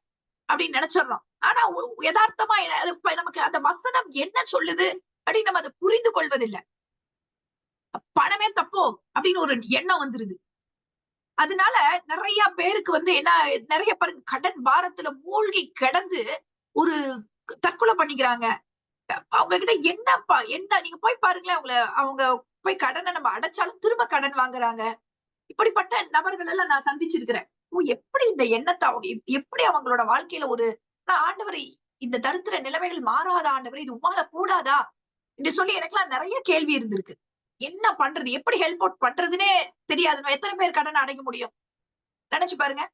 அப்படின்னு நினைச்சிடறோம். ஆனா யதார்த்தமா நமக்கு அந்த வசனம் என்ன சொல்லுது அப்படின்னு நம்ம அதை புரிந்து கொள்வதில்லை. பணமே தப்போ அப்படின்னு ஒரு எண்ணம் வந்துருது. அதனால நிறைய பேருக்கு என்ன, நிறைய பேருக்கு கடன் பாரத்துல மூழ்கி கிடந்து ஒரு தற்கொலை பண்ணிக்கிறாங்க. அவங்க கிட்ட என்ன நீங்க போய் பாருங்களேன், அவங்க போய் கடனை நம்ம அடைச்சாலும் திரும்ப கடன் வாங்குறாங்க. இப்படிப்பட்ட நபர்கள் எல்லாம் நான் சந்திச்சிருக்கிறேன். எப்படி இந்த எண்ணத்தை அவங்க எப்படி அவங்களோட வாழ்க்கையில ஒரு ஆண்டவரை, இந்த தரித்திர நிலைமைகள் மாறாத ஆண்டவரை, இது உமால கூடாதா என்று சொல்லி எனக்கெல்லாம் நிறைய கேள்வி இருந்திருக்கு. என்ன பண்றது, எப்படி ஹெல்ப் அவுட் பண்றதுன்னே தெரியாது. நம்ம எத்தனை பேர் கடன் அடைக்க முடியும்? நினைச்சு பாருங்க,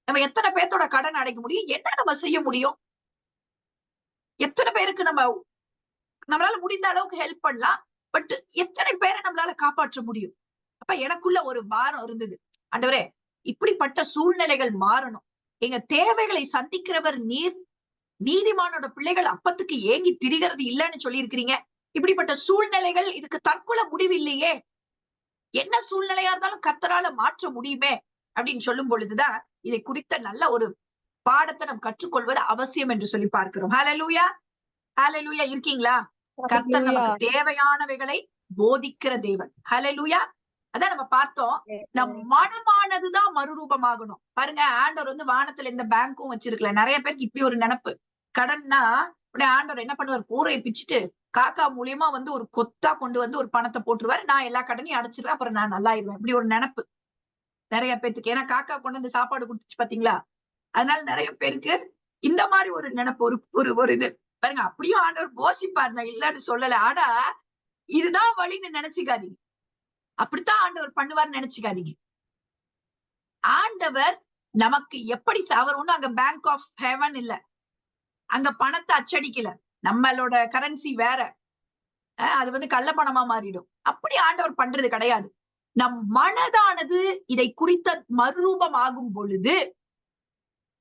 நம்ம எத்தனை பேர்த்தோட கடன் அடைக்க முடியும்? என்ன நம்ம செய்ய முடியும்? எத்தனை பேருக்கு நம்மளால முடிந்த அளவுக்கு ஹெல்ப் பண்ணலாம். பட் எத்தனை பேரை நம்மளால காப்பாற்ற முடியும்? அப்ப எனக்குள்ள ஒரு பாரம் இருந்தது. ஆண்டவரே, இப்படிப்பட்ட சூழ்நிலைகள் மாறணும். எங்க தேவைகளை சந்திக்கிறவர் நீர், நீதிமானோட பிள்ளைகள் அப்பத்துக்கு ஏங்கி திரிகிறது இல்லைன்னு சொல்லி இருக்கிறீங்க. இப்படிப்பட்ட சூழ்நிலைகள், இதுக்கு தற்கொலை முடிவு இல்லையே, என்ன சூழ்நிலையா இருந்தாலும் கர்த்தரால மாற்ற முடியுமே அப்படின்னு சொல்லும் பொழுதுதான் இதை குறித்த நல்ல ஒரு பாடத்தை நாம் கற்றுக்கொள்வது அவசியம் என்று சொல்லி பார்க்கிறோம். ஹல்லேலூயா, ஹல்லேலூயா, இருக்கீங்களா? கர்த்தர் நமக்கு தேவையானவைகளை போதிக்கிற தேவன். ஹல்லேலூயா. அதான் நம்ம பார்த்தோம், நம் மனமானதுதான் மறுரூபமாகணும். பாருங்க, ஆண்டவர் வானத்துல எந்த பேங்க்கும் வச்சிருக்கல. நிறைய பேருக்கு இப்படி ஒரு நினைப்பு, கடன்னா உடனே ஆண்டவர் என்ன பண்ணுவார்? கூரையை பிச்சுட்டு காக்கா மூலியமா ஒரு கொத்தா கொண்டு ஒரு பணத்தை போட்டுருவாரு. நான் எல்லா கடனையும் அடைச்சிருவேன், அப்புறம் நான் நல்லா ஆயிடுவேன். இப்படி ஒரு நினைப்பு நிறைய பேருக்கு. ஏன்னா காக்கா கொண்டு சாப்பாடு கொடுத்துச்சு பாத்தீங்களா? அதனால நிறைய பேருக்கு இந்த மாதிரி ஒரு நினைப்பு, ஒரு இது பாருங்க. அப்படியும் ஆண்டவர் போஷிப்பார், நான் இல்லன்னு சொல்லல. ஆனா இதுதான் வழின்னு நினைச்சுக்காதீங்க. அப்படித்தான் ஆண்டவர் பண்ணுவார்னு நினைச்சுக்காதீங்க. ஆண்டவர் நமக்கு எப்படி, அவர் ஒண்ணும் அங்க பேங்க் ஆஃப் ஹெவன் இல்ல, அங்க பணத்தை அச்சடிக்கல. நம்மளோட கரன்சி வேற, அது கள்ள பணமா மாறிடும். அப்படி ஆண்டவர் பண்றது கிடையாது. நம் மனதானது இதை குறித்த மறுரூபம் ஆகும் பொழுது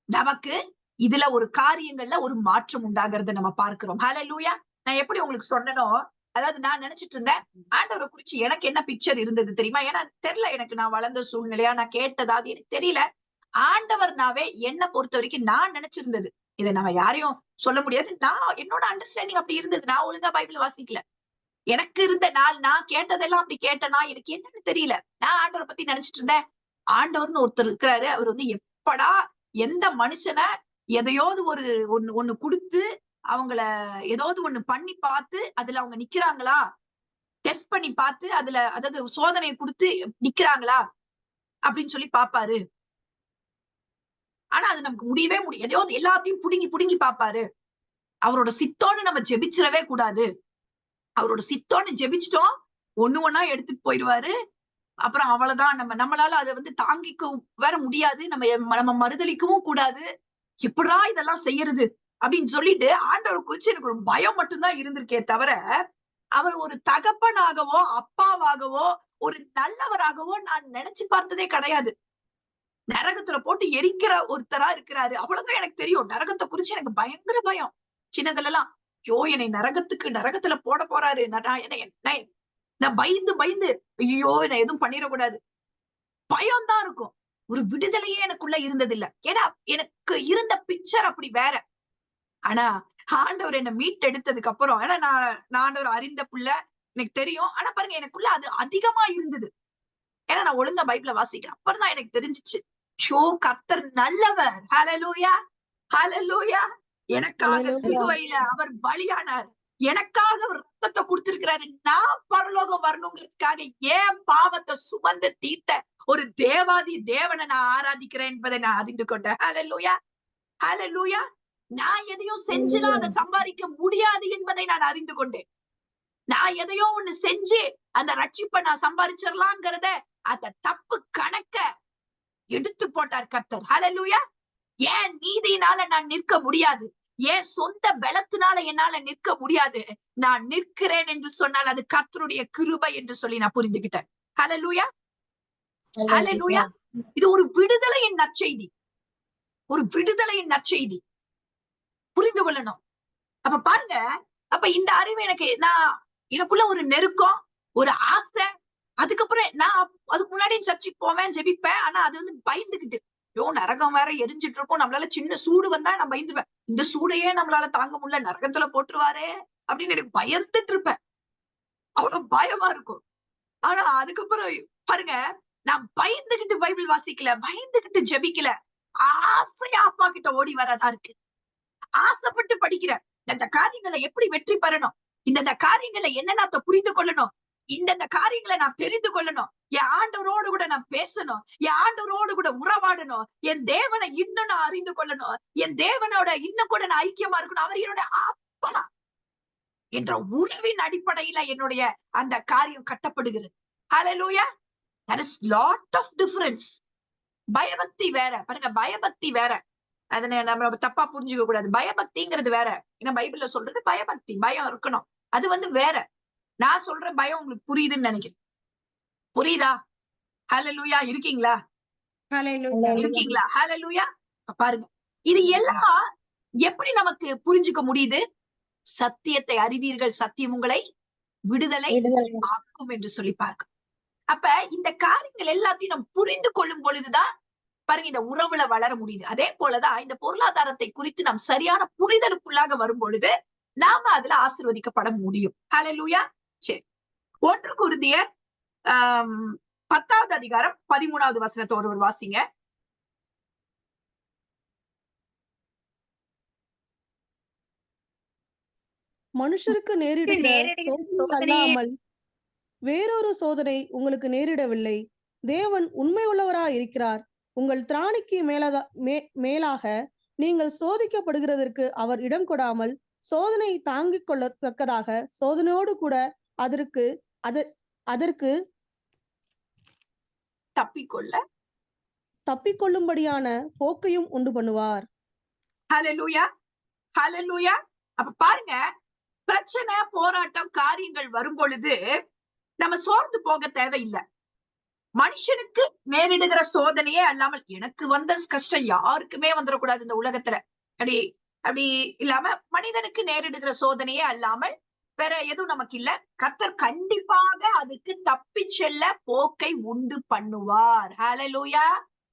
நமக்கு இதுல ஒரு காரியங்கள்ல ஒரு மாற்றம் உண்டாகிறத நம்ம பார்க்கிறோம். ஹல்லேலூயா. நான் எப்படி உங்களுக்கு சொன்னனோ, அதாவது நான் நினைச்சிட்டு இருந்தேன், ஆண்டவரை குறிச்சு எனக்கு என்ன பிக்சர் இருந்தது தெரியுமா? ஏன்னா தெரியல எனக்கு, நான் வளர்ந்த சூழ்நிலையா, நான் கேட்டதாவது எனக்கு தெரியல. ஆண்டவர்னாவே என்ன பொறுத்த வரைக்கும் நான் நினைச்சிருந்தது, இதை நம்ம யாரையும் சொல்ல முடியாது, நான் என்னோட அண்டர்ஸ்டாண்டிங் அப்படி இருந்தது. நான் ஒழுங்கா பைபிள் வாசிக்கல. எனக்கு இருந்த நாள் நான் கேட்டதெல்லாம் அப்படி கேட்டனா, எனக்கு என்னன்னு தெரியல. நான் ஆண்டவரை பத்தி நினைச்சிட்டு இருந்தேன். ஆண்டவர்னு ஒருத்தர் இருக்கிறாரு. அவர் வந்து எப்படா எந்த மனுஷனை எதையாவது ஒண்ணு கொடுத்து அவங்கள ஏதாவது ஒண்ணு பண்ணி பார்த்து அதுல அவங்க நிக்கிறாங்களா, டெஸ்ட் பண்ணி பார்த்து அதுல அதாவது சோதனையை கொடுத்து நிக்கிறாங்களா அப்படின்னு சொல்லி பாப்பாரு. ஆனா அது நமக்கு முடியவே முடியும். எதையாவது எல்லாத்தையும் புடுங்கி புடுங்கி பாப்பாரு. அவரோட சித்தோன்னு நம்ம ஜெபிச்சிடவே கூடாது. அவரோட சித்தோன்னு ஜெபிச்சிட்டோம், ஒண்ணு ஒண்ணா எடுத்துட்டு போயிடுவாரு. அப்புறம் அவ்வளவுதான். நம்மளால அதை வந்து தாங்கிக்க வேற முடியாது. நம்ம மறுதளிக்கவும் கூடாது. எப்படா இதெல்லாம் செய்யறது அப்படின்னு சொல்லிட்டு ஆண்டவர் குறிச்சு எனக்கு ஒரு பயம் மட்டும்தான் இருந்திருக்கே தவிர, அவர் ஒரு தகப்பனாகவோ அப்பாவாகவோ ஒரு நல்லவராகவோ நான் நினைச்சு பார்த்ததே கிடையாது. நரகத்துல போட்டு எரிக்கிற ஒருத்தரா இருக்கிறாரு, அவ்வளவுதான் எனக்கு தெரியும். நரகத்தை குறிச்சு எனக்கு பயங்கர பயம் சின்னதுல எல்லாம். ஐயோ, என்னை நரகத்துல போட போறாரு, நான் பயந்து பயந்து ஐயோ நான் எதுவும் பண்ணிடக்கூடாது, பயம்தான் இருக்கும். ஒரு விடுதலையே எனக்குள்ள இருந்தது இல்ல. ஏன்னா எனக்கு இருந்த பிக்சர் அப்படி வேற. ஆனா ஆண்டவர் என்ன மீட்டெடுத்ததுக்கு அப்புறம், ஏன்னா நான் ஆண்டவர் அறிந்த புள்ள, எனக்கு தெரியும். ஆனா பாருங்க, எனக்குள்ள அது அதிகமா இருந்தது. ஏன்னா நான் ஒழுங்கா பைபிள வாசிக்கிறேன். அப்புறம் தான் எனக்கு தெரிஞ்சிச்சு, ஷோ கர்த்தர் நல்லவர். ஹல்லேலூயா, ஹல்லேலூயா. எனக்காக சிலுவையில அவர் பலியானார். எனக்காக அவர் ரத்தத்தை கொடுத்திருக்கிறாரு. நான் பரலோகம் வரணுங்கிறதுக்காக ஏன் பாவத்தை சுமந்து தீர்த்த ஒரு தேவாதி தேவனை நான் ஆராதிக்கிறேன் என்பதை நான் அறிந்து கொண்டேன். ஹல்லேலூயா, ஹல்லேலூயா. நான் எதையும் செஞ்சுலாம் அதை சம்பாதிக்க முடியாது என்பதை நான் அறிந்து கொண்டேன். நான் எதையோ ஒண்ணு செஞ்சு அந்த ரட்சிப்பை நான் சம்பாதிச்சிடலாங்கிறத அந்த தப்பு கணக்க எடுத்து போட்டார் கர்த்தர். ஹல்லேலூயா. ஏன் நீதியினால நான் நிற்க முடியாது, ஏன் சொந்த பலத்தினால என்னால நிற்க முடியாது. நான் நிற்கிறேன் என்று சொன்னால் அது கர்த்தருடைய கிருபை என்று சொல்லி நான் புரிந்துகிட்டேன். ஹல்லேலூயா, ஹல்லேலூயா. இது ஒரு விடுதலையின் நற்செய்தி, ஒரு விடுதலையின் நற்செய்தி. புரிந்து கொள்ளணும். அப்ப பாருங்க, அப்ப இந்த அறிவு எனக்குள்ள ஒரு நெருக்கம், ஒரு ஆசை. அதுக்கப்புறம் நான் அதுக்கு முன்னாடி சர்ச்சுக்கு போவேன், ஜெபிப்பேன். ஆனா அது வந்து பயந்துகிட்டு, ஐயோ நரகம் வேற எரிஞ்சிட்டு இருக்கும், நம்மளால சின்ன சூடு வந்தா நான் பயந்துவேன். இந்த சூடையே நம்மளால தாங்க முடியல, நரகத்துல போட்டுருவாரே அப்படின்னு எனக்கு பயந்துட்டு இருப்பேன். அவ்வளவு பயமா இருக்கும். ஆனா அதுக்கப்புறம் பாருங்க, நான் பயந்துகிட்டு பைபிள் வாசிக்கல, பயந்துகிட்டு ஜெபிக்கல, ஆசையா அப்பா கிட்ட ஓடி வரதா இருக்கு. ஆசைப்பட்டு படிக்கிற இந்த காரியங்களை எப்படி வெற்றி பெறணும், இந்த காரியங்களை என்ன நான் புரிந்து கொள்ளணும், இந்த காரியங்களை நான் தெரிந்து கொள்ளணும், என் ஆண்டவரோடு கூட நான் பேசணும், என் ஆண்டவரோடு கூட உறவாடணும், என் தேவனை இன்னும் நான் அறிந்து கொள்ளணும், என் தேவனோட இன்னும் கூட நான் ஐக்கியமா இருக்கணும், அவர் என்னோட அப்பா என்ற உறவின் அடிப்படையில என்னுடைய அந்த காரியம் கட்டப்படுகிறது. ஹல்லேலூயா. there is lot of difference. பயபக்தி வேற பாருங்க, பயபக்தி வேற. அதனை நம்ம தப்பா புரிஞ்சுக்க கூடாது. பயபக்திங்கிறது வேற. ஏன்னா பைபிள்ல சொல்றது பயபக்தி, பயம் இருக்கணும், அது வந்து வேற. நான் சொல்ற பயம் உங்களுக்கு புரியுதுன்னு நினைக்கிறேன். புரியுதா? ஹல்லேலூயா. இருக்கீங்களா? இருக்கீங்களா? ஹல்லேலூயா. பாருங்க, இது எல்லாம் எப்படி நமக்கு புரிஞ்சுக்க முடியுது? சத்தியத்தை அறிவீர்கள், சத்தியம் உங்களை விடுதலை ஆக்கும் என்று சொல்லி பார்க்க. அப்ப இந்த காரியங்கள் எல்லாத்தையும் நம்ம புரிந்து கொள்ளும் பொழுதுதான் பாருங்க இந்த உறவுல வளர முடியுது. அதே போலதான் இந்த பொருளாதாரத்தை குறித்து நாம் சரியான புரிதலுக்குள்ளாக வரும் பொழுது நாம அதுல ஆசீர்வதிக்கப்பட முடியும். ஹல்லேலூயா. சரி, 1 கொரிந்தியர் 10வது அதிகாரம் 13வது வசனத்தை ஒருவர் வாசிங்க. மனுஷருக்கு நேரிடாமல் வேறொரு சோதனை உங்களுக்கு நேரிடவில்லை. தேவன் உண்மை உள்ளவராய் இருக்கிறார். உங்கள் திராணிக்கு மேலாக நீங்கள் சோதிக்கப்படுகிறதற்கு அவர் இடம் கொடாமல் சோதனை தாங்கிக் கொள்ளத்தக்கதாக சோதனையோடு கூட அதற்கு தப்பிக்கொள்ளும்படியான போக்கையும் உண்டு பண்ணுவார். ஹல்லேலூயா, ஹல்லேலூயா. அப்ப பாருங்க, பிரச்சனை போராட்டம் காரியங்கள் வரும் பொழுது நம்ம சோர்ந்து போக தேவையில்லை. மனுஷனுக்கு நேரிடுகிற சோதனையே அல்லாமல் எனக்கு வந்த கஷ்டம் யாருக்குமே வந்துடக்கூடாது இந்த உலகத்துல. அப்படி இல்லாம மனிதனுக்கு நேரிடுகிற சோதனையே அல்லாமல் வேற எதுவும் நமக்கு இல்ல. கர்த்தர் கண்டிப்பாக அதுக்கு தப்பி செல்ல போக்கை உண்டு பண்ணுவார். ஹல்லேலூயா.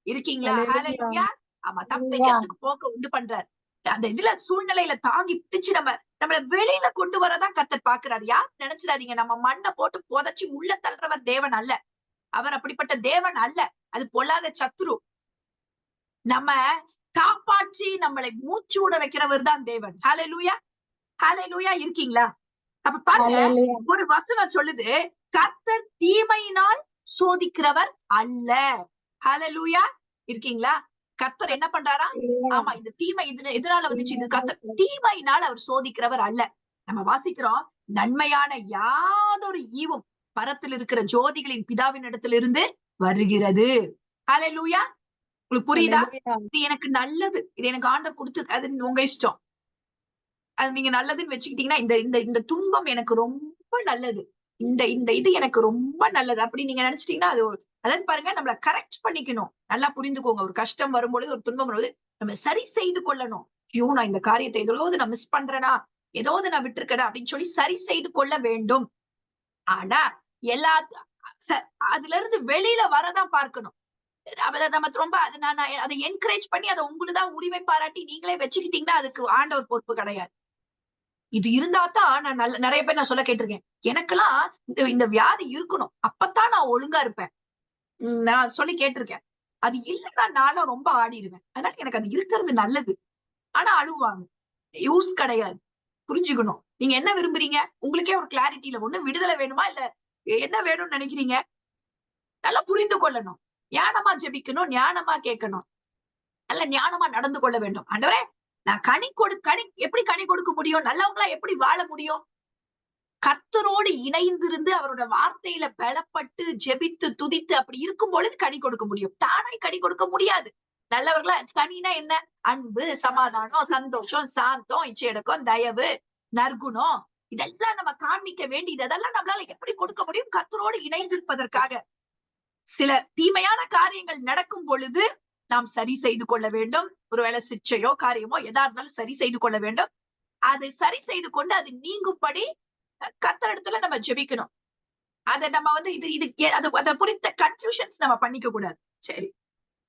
இருக்கீங்களா? அல்லேலூயா. ஹalleluya. ஆமா, தப்பிக்கிறதுக்கு போக்க உண்டு பண்றார். அந்த இதுல சூழ்நிலையில தாங்கி பிடிச்சு நம்மள வெளியில கொண்டு வரதான் கர்த்தர் பாக்குறாரு. யார் நினைச்சிடாதீங்க, நம்ம மண்ணை போட்டு புதைச்சு உள்ள தள்ளுறவர் தேவன் அல்ல. அவர் அப்படிப்பட்ட தேவன் அல்ல. அது பொல்லாத சத்துரு. நம்ம காப்பாற்றி நம்மளை மூச்சு விட வைக்கிறவர் தான் தேவன். ஹalleluya. ஹalleluya. இருக்கீங்களா? அப்ப பாருங்க, ஒரு வசனம் சொல்லுது, கர்த்தர் தீமையினால் சோதிக்கிறவர் அல்ல. ஹalleluya. இருக்கீங்களா? கர்த்தர் என்ன பண்றாரா? ஆமா, இந்த தீமை இதனால வந்துச்சு, இது கர்த்தர் தீமையினால் அவர் சோதிக்கிறவர் அல்ல. நம்ம வாசிக்கிறோம், நன்மையான யாதொரு ஈவும் பரத்தில் இருக்கிற ஜோதிகளின் பிதாவின் இடத்திலிருந்து வருகிறது. ஹalleluya. உங்களுக்கு புரியுதா? அல்லேலூயா. இது எனக்கு நல்லது, இது எனக்கு ஆண்டவர் கொடுத்து, அது உங்க இஷ்டம். அது நீங்க நல்லதுன்னு வச்சுக்கிட்டீங்கன்னா, இந்த இந்த இந்த துன்பம் எனக்கு ரொம்ப நல்லது, இந்த இந்த இது எனக்கு ரொம்ப நல்லது அப்படி நீங்க நினைச்சிட்டீங்கன்னா, அதாவது பாருங்க, நம்மள கரெக்ட் பண்ணிக்கணும். நல்லா புரிந்துக்கோங்க. ஒரு கஷ்டம் வரும்பொழுது, ஒரு துன்பம் வரும்போது நம்ம சரி செய்து கொள்ளணும். ஐயோ, நான் இந்த காரியத்தை ஏதாவது நான் மிஸ் பண்றேனா, ஏதாவது நான் விட்டுருக்கேனா அப்படின்னு சொல்லி சரி செய்து கொள்ள வேண்டும். ஆனா எல்லா அதுல இருந்து வெளியில வரதான் பார்க்கணும். நம்ம ரொம்ப அதை என்கரேஜ் பண்ணி அதை உங்களுதான் உரிமை பாராட்டி நீங்களே வச்சுக்கிட்டீங்கன்னா அதுக்கு ஆண்டவர் பொறுப்பு கிடையாது. இது இருந்தா தான் நான் நிறைய பேர் நான் சொல்ல கேட்டிருக்கேன், எனக்கெல்லாம் இந்த வியாதி இருக்கணும், அப்பதான் நான் ஒழுங்கா இருப்பேன். நான் சொல்லி கேட்டிருக்கேன். அது இல்லைன்னா நானும் ரொம்ப ஆடிடுவேன். அதனால எனக்கு அது இருக்கிறது நல்லது. ஆனா அழுவாங்க. யூஸ் கிடையாது. புரிஞ்சுக்கணும். நீங்க என்ன விரும்புறீங்க? உங்களுக்கே ஒரு கிளாரிட்டியில ஒண்ணு விடுதலை வேணுமா, இல்ல என்ன வேணும்னு நினைக்கிறீங்க? நல்லா புரிந்து கொள்ளணும். ஞானமா ஜெபிக்கணும், ஞானமா கேட்கணும், நல்ல ஞானமா நடந்து கொள்ள வேண்டும். ஆண்டவரே, நான் கனி எப்படி கனி கொடுக்க முடியும்? நல்லவங்களா எப்படி வாழ முடியும்? கர்த்தரோடு இணைந்திருந்து அவரோட வார்த்தையில பலப்பட்டு ஜெபித்து துதித்து அப்படி இருக்கும் பொழுது கனி கொடுக்க முடியும். தானாய் கனி கொடுக்க முடியாது. நல்லவர்களா கனினா என்ன? அன்பு, சமாதானம், சந்தோஷம், சாந்தம், இச்சையடக்கம், தயவு, நற்குணம், இதெல்லாம் நம்ம காண்பிக்க வேண்டியது. அதெல்லாம் நம்மளால எப்படி கொடுக்க முடியும்? கர்த்தரோடு இணைந்திருப்பதற்காக. சில தீமையான காரியங்கள் நடக்கும் பொழுது நாம் சரி செய்து கொள்ள வேண்டும். ஒருவேளை சிக்ஷையோ காரியமோ எதா இருந்தாலும் சரி செய்து கொள்ள வேண்டும். அதை சரி செய்து கொண்டு அது நீங்கும்படி கர்த்தரிடத்துல நம்ம ஜெபிக்கணும். அதை நம்ம அதை குறித்த கன்ஃபியூஷன்ஸ் நம்ம பண்ணிக்க கூடாது. சரி,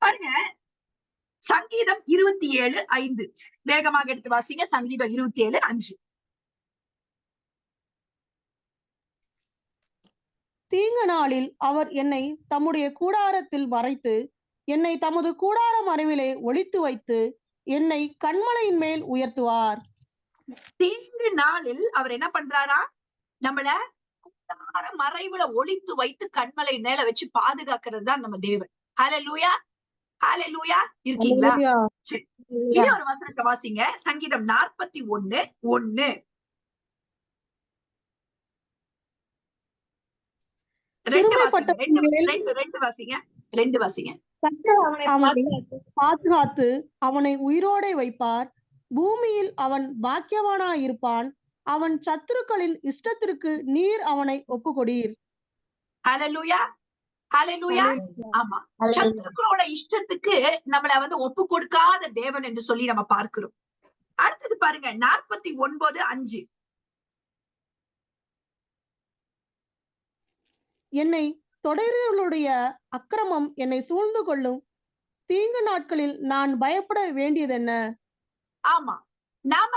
பாருங்க, சங்கீதம் 27:5 வேகமாக எடுத்து வாசிங்க. சங்கீதம் 27:5. தீங்கு நாளில் அவர் என்னை தம்முடைய கூடாரத்தில் மறைத்து, என்னை தமது கூடார மறைவிலே ஒளித்து வைத்து, என்னை கன்மலையின் மேல் உயர்த்துவார். தீங்கு நாளில் அவர் என்ன பண்றாரா? நம்மள கூடார மறைவுல ஒளித்து வைத்து கண்மலை மேல வச்சு பாதுகாக்கிறது தான் நம்ம தேவன். ஹல்லேலூயா. ஹல்லேலூயா. இருக்கீங்களா? சரி, இதே ஒரு வசனத்தை வாசிங்க. சங்கீதம் 41:1. ரெண்டு வாசிங்க. அவனை பாதுகாத்து அவனை உயிரோடே வைப்பார். பூமியில் அவன் பாக்கியவானாய் இருப்பான். அவன் சத்துருக்களின் இஷ்டத்திற்கு நீர் அவனை ஒப்புக்கொடீர். ஹல்லேலூயா. ஹல்லேலூயா. ஆமா, சத்துருக்களோட இஷ்டத்துக்கு நம்மள ஒப்பு கொடுக்காத தேவன் என்று சொல்லி நம்ம பார்க்கிறோம். அடுத்தது பாருங்க, 49:5. என்னை தொடர்களுடைய அக்கிரமம் என்னை சூழ்ந்து கொள்ளும். தீங்கு நாட்களில் நான் பயப்பட வேண்டியதென்ன? ஆமா, நாம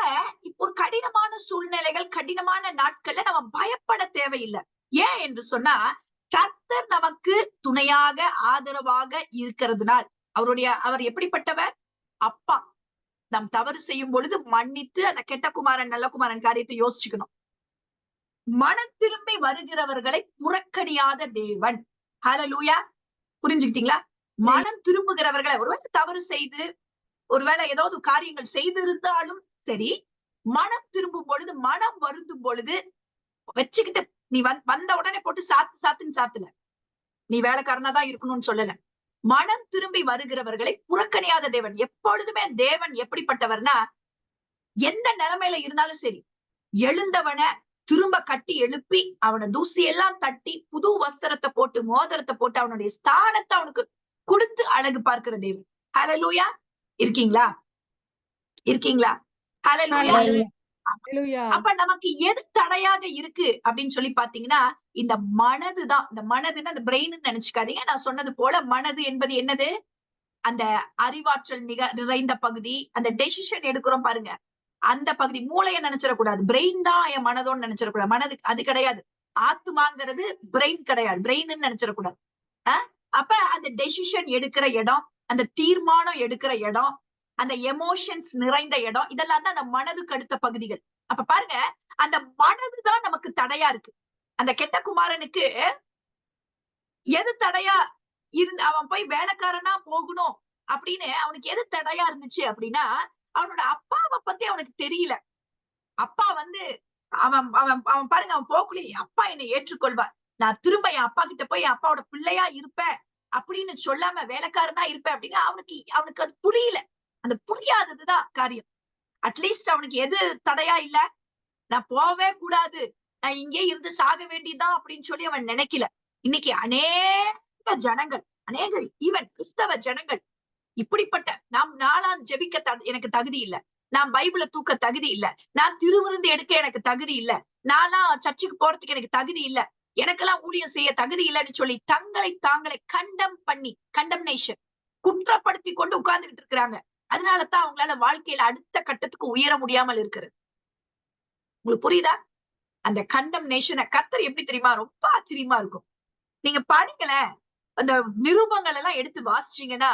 இப்போ ஒரு கடினமான சூழ்நிலைகள், கடினமான நாட்கள்ல நம்ம பயப்பட தேவையில்லை. ஏன் என்று சொன்னா, கர்த்தர் நமக்கு துணையாக ஆதரவாக இருக்கிறதுனால். அவர் எப்படிப்பட்டவர்? அப்பா. நாம் தவறு செய்யும் பொழுது மன்னித்து அந்த கெட்ட குமாரன் நல்ல குமாரன் காரியத்தை யோசிச்சுக்கணும். மனம் திரும்பி வருகிறவர்களை புறக்கணியாத தேவன். ஹல்லேலூயா. புரிஞ்சுக்கிட்டீங்களா? மனம் திரும்புகிறவர்களை, ஒருவேளை தவறு செய்து, ஒருவேளை ஏதாவது காரியங்கள் செய்திருந்தாலும் சரி, மனம் திரும்பும் பொழுது, மனம் வருந்தும் பொழுது வச்சுக்கிட்டு நீ வந்த உடனே போட்டு சாத்துன்னு சாத்துல, நீ வேலைக்காரனா தான் இருக்கணும்னு சொல்லல. மனம் திரும்பி வருகிறவர்களை புறக்கணியாத தேவன். எப்பொழுதுமே தேவன் எப்படிப்பட்டவர்னா, எந்த நிலைமையில இருந்தாலும் சரி, எழுந்தவனை திரும்ப கட்டி எழுப்பி அவனை தூசி எல்லாம் தட்டி புது வஸ்திரத்தை போட்டு மோதிரத்தை போட்டு அவனுடைய ஸ்தானத்தை அவனுக்கு கொடுத்து அழகு பார்க்கிற தேவன். ஹல்லேலூயா. இருக்கீங்களா? இருக்கீங்களா? ஹல்லேலூயா. அப்ப நமக்கு எது தடையாக இருக்கு அப்படின்னு சொல்லி பாத்தீங்கன்னா, இந்த மனதுதான். இந்த மனதுன்னா இந்த பிரெயின் நினைச்சுக்காதீங்க. நான் சொன்னது போல மனது என்பது என்னது? அந்த அறிவாற்றல் நிறைந்த பகுதி, அந்த டெசிஷன் எடுக்கிறோம் பாருங்க, அந்த பகுதி. மூளைய நினைச்சிடக்கூடாது, பிரெயின் தான் என் மனதோன்னு நினைச்சிடக்கூடாது. மனது அது கிடையாது. ஆத்துமாங்கிறது பிரெயின் கிடையாது, பிரெயின் நினைச்சிடக்கூடாது. அப்ப அந்த டெசிஷன் எடுக்கிற இடம், அந்த தீர்மானம் எடுக்கிற இடம், அந்த எமோஷன்ஸ் நிறைந்த இடம், இதெல்லாம் தான் அந்த மனதுக்கு அடுத்த பகுதிகள். அப்ப பாருங்க, அந்த மனதுதான் நமக்கு தடையா இருக்கு. அந்த கெட்ட குமாரனுக்கு எது தடையா இருந்து அவன் போய் வேலைக்காரனா போகணும் அப்படின்னு அவனுக்கு எது தடையா இருந்துச்சு அப்படின்னா, அவனோட அப்பாவை பத்தி அவனுக்கு தெரியல. அப்பா வந்து அவன் அவன் அவன் பாருங்க, அவன் போக்குள்ளே அப்பா என்னை ஏற்றுக்கொள்வார், நான் திரும்ப என் அப்பா கிட்ட போய் என் அப்பாவோட பிள்ளையா இருப்பேன் அப்படின்னு சொல்லாம வேலைக்காரனா இருப்பேன் அப்படின்னு அவனுக்கு அது புரியல. அந்த புரியாததுதான் காரியம். அட்லீஸ்ட் அவனுக்கு எது தடையா இல்ல, நான் போவே கூடாது, நான் இங்கே இருந்து சாக வேண்டியதான் அப்படின்னு சொல்லி அவன் நினைக்கல. இன்னைக்கு அநேக ஜனங்கள், அநேக ஈவன் கிறிஸ்தவ ஜனங்கள் இப்படிப்பட்ட, நாளாம் ஜெபிக்க எனக்கு தகுதி இல்ல, நான் பைபிளை தூக்க தகுதி இல்ல, நான் திருவிருந்து எடுக்க எனக்கு தகுதி இல்ல, நான்லாம் சர்ச்சுக்கு போறதுக்கு எனக்கு தகுதி இல்ல, எனக்கெல்லாம் ஊழியம் செய்ய தகுதி இல்லைன்னு சொல்லி தாங்களை கண்டம்னேஷன் குற்றப்படுத்தி கொண்டு உட்கார்ந்துட்டு இருக்கிறாங்க. அதனாலதான் அவங்களால வாழ்க்கையில அடுத்த கட்டத்துக்கு உயர முடியாமல் இருக்கிறது. உங்களுக்கு புரியுதா? அந்த கண்டம்னேஷனை கர்த்தர் எப்படி தெரியுமா, ரொம்ப ஆச்சரியமா இருக்கும். நீங்க பாருங்களேன், அந்த நிருபங்கள் எல்லாம் எடுத்து வாசிச்சீங்கன்னா,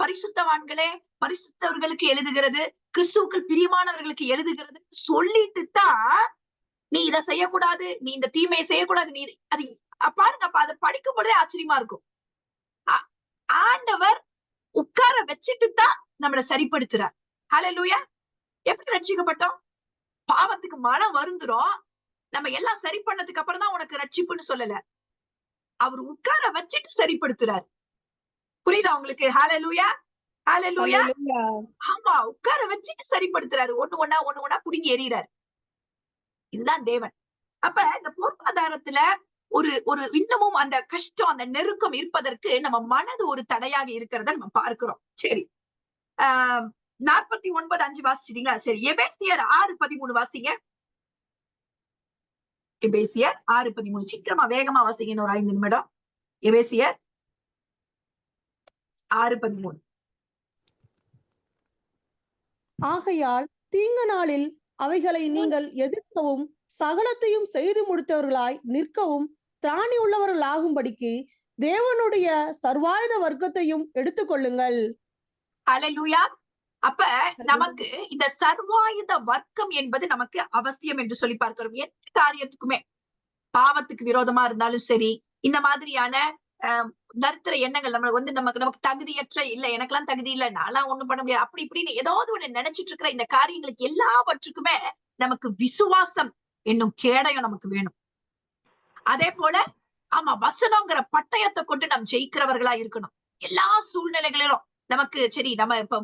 பரிசுத்தவான்களே பரிசுத்தவர்களுக்கு எழுதுகிறது, கிறிஸ்துவுக்கு பிரியமானவர்களுக்கு எழுதுகிறது சொல்லிட்டு தான் நீ இதை செய்யக்கூடாது, நீ இந்த தீமையை செய்யக்கூடாது, நீ அது பாருங்க. அப்ப அதை படிக்கும் பொழுதே ஆச்சரியமா இருக்கும். ஆண்டவர் உட்கார வச்சுட்டு தான் நம்மளை சரிப்படுத்துறார். ஹல்லேலூயா. எப்படி ரட்சிக்கப்பட்டோம்? பாவத்துக்கு மனம் வருந்துரும், நம்ம எல்லாம் சரி பண்ணதுக்கு அப்புறம் தான் உனக்கு ரட்சிப்புன்னு சொல்லல, அவர் உட்கார வச்சுட்டு சரிப்படுத்துறாரு. புரியுதா உங்களுக்கு? ஹல்லேலூயா, ஹல்லேலூயா. ஆமா, உட்கார வச்சுட்டு சரிப்படுத்துறாரு. ஒண்ணு ஒண்ணா புடுங்கி எறிகிறாரு. இதுதான் தேவன். அப்ப இந்த பொருளாதாரத்துல ஒரு இன்னமும் அந்த கஷ்டம், அந்த நெருக்கம் இருப்பதற்கு நம்ம மனது ஒரு தடையாக இருக்கிறத நம்ம பார்க்கிறோம். சரி, 49:5 வாசிச்சிட்டீங்களா? சரி, எபேசியர் 6:13 வாசிங்க. எபேசியர் 6:13 சீக்கிரமா வேகமா வாசிங்க, ஒரு 5 நிமிடம். எபேசியர் 6:13. ஆகையால் தீங்கு நாளில் அவைகளை நீங்கள் எதிர்க்கவும் சகலத்தையும் செய்து முடித்தவர்களாய் நிற்கவும் திராணி உள்ளவர்களாகும்படிக்கு தேவனுடைய சர்வாயுத வர்க்கத்தையும் எடுத்துக்கொள்ளுங்கள். ஹல்லேலூயா. அப்ப நமக்கு இந்த சர்வாயுத வர்க்கம் என்பது நமக்கு அவசியம் என்று சொல்லி பார்க்கிறோம். எந்த காரியத்துக்குமே, பாவத்துக்கு விரோதமா இருந்தாலும் சரி, இந்த மாதிரியான தரித்திர எண்ணங்கள் நமக்கு தகுதியற்ற, இல்ல எனக்கெல்லாம் தகுதி இல்ல, நான்லாம் ஒண்ணும் பண்ண முடியாது, அப்படி இப்படின்னு ஏதாவது ஒண்ணு நினைச்சிட்டு இருக்கிற இந்த காரியங்களுக்கு எல்லாவற்றுக்குமே நமக்கு விசுவாசம் என்னும் கேடயம் நமக்கு வேணும். அதே போல ஆமா, வசனங்கிற பட்டயத்தை கொண்டு நாம் ஜெயிக்கிறவர்களா இருக்கணும். எல்லா சூழ்நிலைகளிலும் நமக்கு சரி, நம்ம இப்ப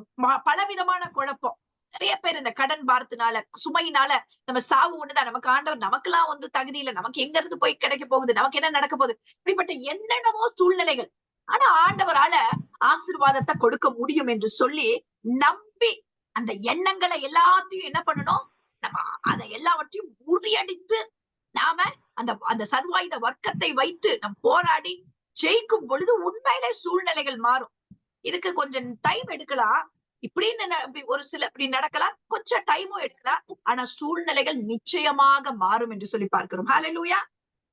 பலவிதமான குழப்பம், நிறைய பேர் இந்த கடன் பாரத்தினால, சுமையினால நம்ம சாவு ஒண்ணுதான், நமக்கு ஆண்டவர் நமக்கெல்லாம் தகுதி இல்லை, நமக்கு எங்க இருந்து போய் கிடைக்க போகுது, நமக்கு என்ன நடக்க போகுது, இப்படிப்பட்ட என்னென்னமோ சூழ்நிலைகள். ஆனா ஆண்டவரால ஆசீர்வாதத்தை கொடுக்க முடியும் என்று சொல்லி நம்பி அந்த எண்ணங்களை எல்லாத்தையும் என்ன பண்ணணும், நம்ம அதை எல்லாவற்றையும் முறியடித்து நாம அந்த சர்வாயுத வர்க்கத்தை வைத்து நம் போராடி ஜெயிக்கும் பொழுது உண்மையிலே சூழ்நிலைகள் மாறும். இதுக்கு கொஞ்சம் டைம் எடுக்கலாம், இப்படின்னு ஒரு சில இப்படி நடக்கலாம், கொஞ்சம் டைமும் எடுக்கலாம், ஆனா சூழ்நிலைகள் நிச்சயமாக மாறும் என்று சொல்லி பார்க்கிறோம். ஹல்லேலூயா,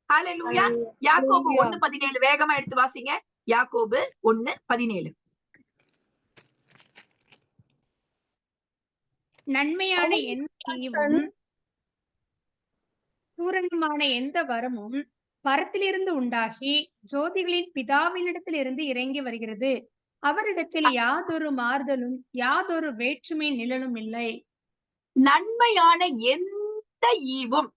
ஹல்லேலூயா. யாக்கோபு 1:17 வேகமா எடுத்து வாசிங்க. யாக்கோபு 1:17. நன்மையான எந்த ஈவும் பூரணமான எந்த வரமும் பரத்திலிருந்து உண்டாகி ஜோதிகளின் பிதாவினிடத்திலிருந்து இறங்கி வருகிறது. அவரிடத்தில் யாதொரு மாறுதலும் யாதொரு வேற்றுமை நிழலும் இல்லை. நன்மையான எந்த ஈவும்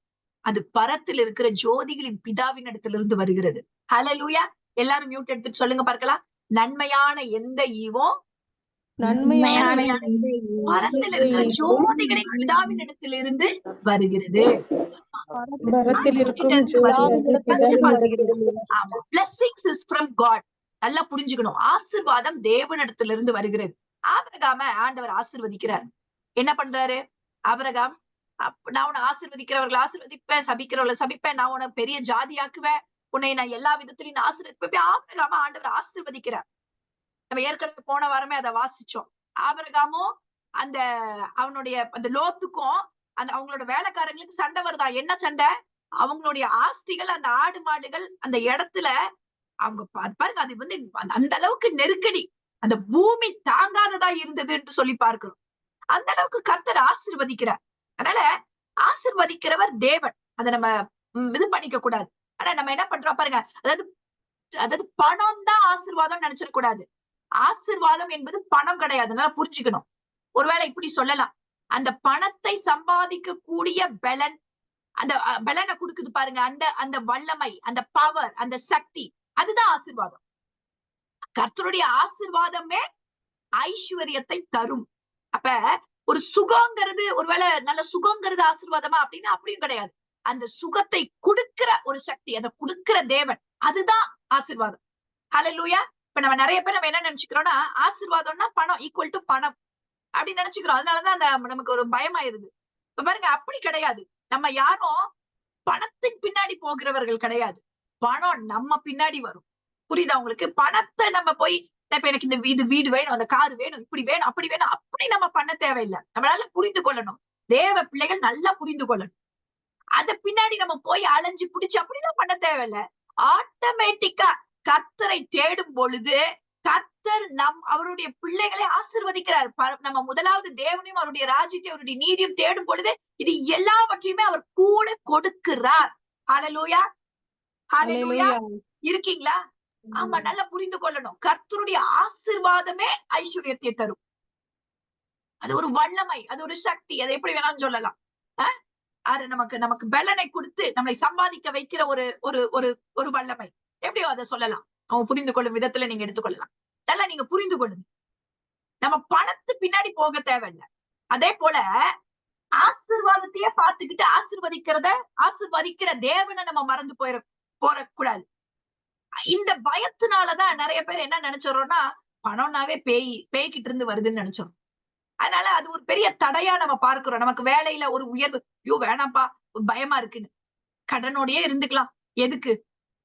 அது பரத்தில் இருக்கிற ஜோதிகளின் பிதாவின் இடத்திலிருந்து வருகிறது. ஹல்லேலூயா. எல்லாரும் மியூட் எடுத்துட்டு சொல்லுங்க பார்க்கலாம். நன்மையான எந்த ஈவும் பரத்தில் இருக்கிற ஜோதிகளின் பிதாவின் இடத்திலிருந்து வருகிறது. Blessings is from God. நல்லா புரிஞ்சுக்கணும். ஆசீர்வாதம் தேவனிடத்திலிருந்து வருகிறது. ஆபிரகாம ஆண்டவர் ஆசீர்வதிக்கிறார். என்ன பண்றாரு ஆபிரகாம்? நான் உன்னை ஆசீர்வதிக்கிறவர்களை ஆசீர்வதிப்பேன், சபிக்கிறவர்களை சபிப்பேன், நான் உன்னை பெரிய ஜாதியாக்குவேன், உன்னை நான் எல்லா விதத்திலையும் ஆசீர்வதிப்பேன். ஆபிரகாம ஆண்டவர் ஆசீர்வதிக்கிறார். நம்ம ஏற்கனவே போன வாரமே அதை வாசிச்சோம். ஆபிரகாமும் அந்த அவனுடைய அந்த லோத்துக்கும் அந்த அவங்களோட வேலைக்காரங்களுக்கு சண்டை வருதா? என்ன சண்டை? அவங்களுடைய ஆஸ்திகள், அந்த ஆடு மாடுகள் அந்த இடத்துல அவங்க பாருங்க, அது வந்து அந்த அளவுக்கு நெருக்கடி, அந்த பூமி தாங்காததா இருந்தது என்று சொல்லி பார்க்கிறோம். அந்த அளவுக்கு கர்த்தர் ஆசீர்வதிக்கிறார். அதனால ஆசீர்வதிக்கிறவர் தேவன். அதை நம்ம இது பண்ணிக்க கூடாது. ஆனா நம்ம என்ன பண்றோம் பாருங்க, அதாவது அதாவது பணம் தான் ஆசீர்வாதம் நினைச்சிடக்கூடாது. ஆசீர்வாதம் என்பது பணம் கிடையாது. அதனால புரிஞ்சுக்கணும். ஒருவேளை இப்படி சொல்லலாம், அந்த பணத்தை சம்பாதிக்க கூடிய பலன், அந்த பலனை கொடுக்குது பாருங்க, அந்த அந்த வல்லமை, அந்த பவர், அந்த சக்தி, அதுதான் ஆசீர்வாதம். கர்த்தருடைய ஆசீர்வாதமே ஐஸ்வர்யத்தை தரும். அப்ப ஒரு சுகங்கிறது, ஒருவேளை நல்ல சுகங்கிறது ஆசீர்வாதமா அப்படின்னா அப்படியும் கிடையாது. அந்த சுகத்தை கொடுக்கிற ஒரு சக்தி, அதை கொடுக்கிற தேவன், அதுதான் ஆசீர்வாதம். ஹல்லேலூயா. இப்ப நம்ம நிறைய பேர் நம்ம என்ன நினைச்சுக்கிறோம்னா, ஆசீர்வாதம்னா பணம் ஈக்குவல் டு பணம் அப்படின்னு நினைச்சுக்கிறோம். அதனாலதான் அந்த நமக்கு ஒரு பயமாயிருது. இப்ப பாருங்க, அப்படி கிடையாது. நம்ம யாரும் பணத்தின் பின்னாடி போகிறவர்கள் கிடையாது. பணம் நம்ம பின்னாடி வரும். புரியுதா உங்களுக்கு? பணத்தை நம்ம போய் இப்ப எனக்கு இந்த வீடு வேணும், அந்த கார் வேணும், இப்படி வேணும், அப்படி வேணும், அப்படி நம்ம பண்ண தேவையில்லை. நம்மளால புரிந்து கொள்ளணும். தேவ பிள்ளைகள் நல்லா புரிந்து கொள்ளணும். அத பின்னாடி நம்ம போய் அலைஞ்சு பிடிச்சு அப்படிலாம் பண்ண தேவையில்லை. ஆட்டோமேட்டிக்கா கர்த்தரை தேடும் பொழுது கர்த்தர் அவருடைய பிள்ளைகளை ஆசீர்வதிக்கிறார். நம்ம முதலாவது தேவனையும் அவருடைய ராஜ்யத்தையும் அவருடைய நீதியும் தேடும் பொழுது இது எல்லாவற்றையுமே அவர் கூட கொடுக்கிறார். ஹல்லேலூயா, ஹல்லேலூயா. இருக்கீங்களா? ஆமா, நல்லா புரிந்து கொள்ளணும். கர்த்தருடைய ஆசீர்வாதமே ஐஸ்வர்யத்தை தரும். அது ஒரு வல்லமை, அது ஒரு சக்தி, அதை எப்படி வேணாலும் சொல்லலாம். அது நமக்கு பலனை கொடுத்து நம்மளை சம்பாதிக்க வைக்கிற ஒரு ஒரு ஒரு ஒரு வல்லமை, எப்படியோ அதை சொல்லலாம். அவங்க புரிந்து கொள்ளும் விதத்துல நீங்க எடுத்துக்கொள்ளலாம். நல்லா நீங்க புரிந்து கொள்ளுங்க. நம்ம பணத்து பின்னாடி போக தேவையில்லை. அதே போல ஆசீர்வாதத்தையே பார்த்துக்கிட்டு ஆசீர்வதிக்கிற தேவனை நம்ம மறந்து போறக்கூடாது. இந்த பயத்தினாலதான் நிறைய பேர் என்ன நினைச்சோம்னா, பணம்னாவே பேய்கிட்டு இருந்து வருதுன்னு நினைச்சோம். அதனால அது ஒரு பெரிய தடையா நம்ம பார்க்கிறோம். நமக்கு வேலையில ஒரு உயர்வு, ஐயோ வேணாம்ப்பா பயமா இருக்குன்னு, கடனோடயே இருந்துக்கலாம் எதுக்கு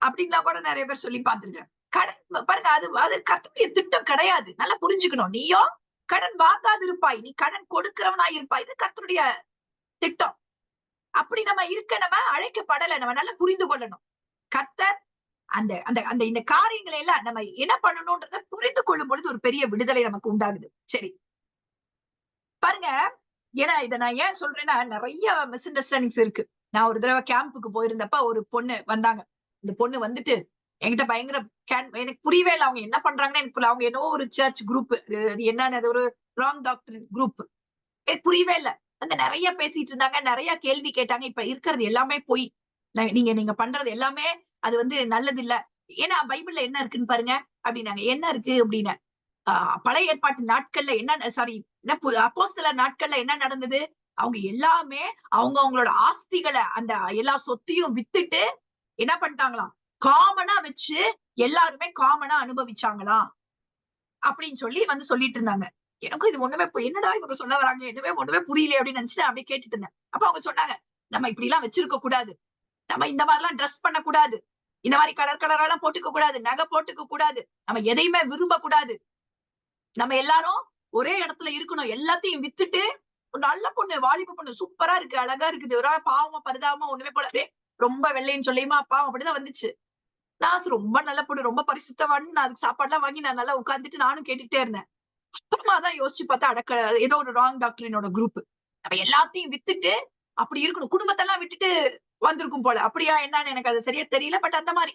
அப்படின்லாம் கூட நிறைய பேர் சொல்லி பார்த்திருக்கேன். கடன் பாருங்க, அது கர்த்தருடைய திட்டம் கிடையாது. நல்லா புரிஞ்சுக்கணும். நீயோ கடன் வாங்காது இருப்பாய், நீ கடன் கொடுக்கிறவனா இருப்பாய். இது கர்த்தருடைய திட்டம். அப்படி நம்ம நம்ம அழைக்கப்படலை. நம்ம நல்லா புரிந்து கொள்ளணும். கர்த்தர் அந்த அந்த அந்த இந்த காரியங்களை எல்லாம் நம்ம என்ன பண்ணணும்ன்றத புரிந்து கொள்ளும் பொழுது ஒரு பெரிய விடுதலை நமக்கு உண்டாகுது. சரி பாருங்க, ஏன்னா இதை நான் ஏன் சொல்றேன்னா, நிறைய மிஸ் அண்டர்ஸ்டாண்டிங்ஸ் இருக்கு. நான் ஒரு தடவை கேம்புக்கு போயிருந்தப்ப ஒரு பொண்ணு வந்தாங்க. இந்த பொண்ணு வந்துட்டு என்கிட்ட பயங்கர எனக்கு புரியவே இல்லை அவங்க என்ன பண்றாங்கன்னு எனக்கு புரியல. அவங்க என்னவோ ஒரு சர்ச் குரூப், அது என்னன்னு ஒரு ராங் டாக்டர் குரூப், எனக்கு புரியவே இல்லை. அந்த நிறைய பேசிட்டு இருந்தாங்க, நிறைய கேள்வி கேட்டாங்க. இப்ப இருக்கிறது எல்லாமே போய் நீங்க பண்றது எல்லாமே அது வந்து நல்லது இல்ல. ஏன்னா பைபிள்ல என்ன இருக்குன்னு பாருங்க அப்படின்னாங்க. என்ன இருக்கு அப்படின்னு, பழைய ஏற்பாட்டு நாட்கள்ல என்ன, சாரி அப்போஸ்தலர் நாட்கள்ல என்ன நடந்தது, அவங்க எல்லாமே அவங்களோட ஆஸ்திகளை, அந்த எல்லா சொத்தையும் வித்துட்டு என்ன பண்ணிட்டாங்களாம், காமனா வச்சு எல்லாருமே காமனா அனுபவிச்சாங்களாம் அப்படின்னு சொல்லி சொல்லிட்டு இருந்தாங்க. எனக்கும் இது ஒண்ணுமே என்னடா இவங்க சொல்ல வராங்க, ஒண்ணுமே புரியல அப்படின்னு நினைச்சு அப்படியே கேட்டுட்டு இருந்தேன். அப்ப அவங்க சொன்னாங்க, நம்ம இப்படி எல்லாம் வச்சிருக்க கூடாது, நம்ம இந்த மாதிரி எல்லாம் ட்ரெஸ் பண்ண கூடாது, இந்த மாதிரி கலரெல்லாம் போட்டுக்க கூடாது, நகை போட்டுக்க கூடாது, நம்ம எதையுமே விரும்ப கூடாது, நம்ம எல்லாரும் ஒரே இடத்துல இருக்கணும், எல்லாத்தையும் வித்துட்டு ஒரு நல்ல பொண்ணு, வாலிப பொண்ணு, சூப்பரா இருக்கு, அழகா இருக்குது, ஒரு பாவமா பரிதாபமா ஒண்ணுமே போல ரொம்ப வெள்ளைன்னு சொல்லியுமா பாவம் அப்படிதான் வந்துச்சு. நான் ரொம்ப நல்ல பொண்ணு, ரொம்ப பரிசுத்தவான்னு நான் அதுக்கு சாப்பாடு எல்லாம் வாங்கி நான் நல்லா உட்கார்ந்துட்டு நானும் கேட்டுட்டே இருந்தேன். அப்புறமா தான் யோசிச்சு பார்த்தா ஏதோ ஒரு ராங் டாக்டரினோட குரூப். நம்ம எல்லாத்தையும் வித்துட்டு அப்படி இருக்கணும், குடும்பத்தெல்லாம் விட்டுட்டு வந்திருக்கும் போல. அப்படியா என்னன்னு எனக்கு அது சரியா தெரியல. பட் அந்த மாதிரி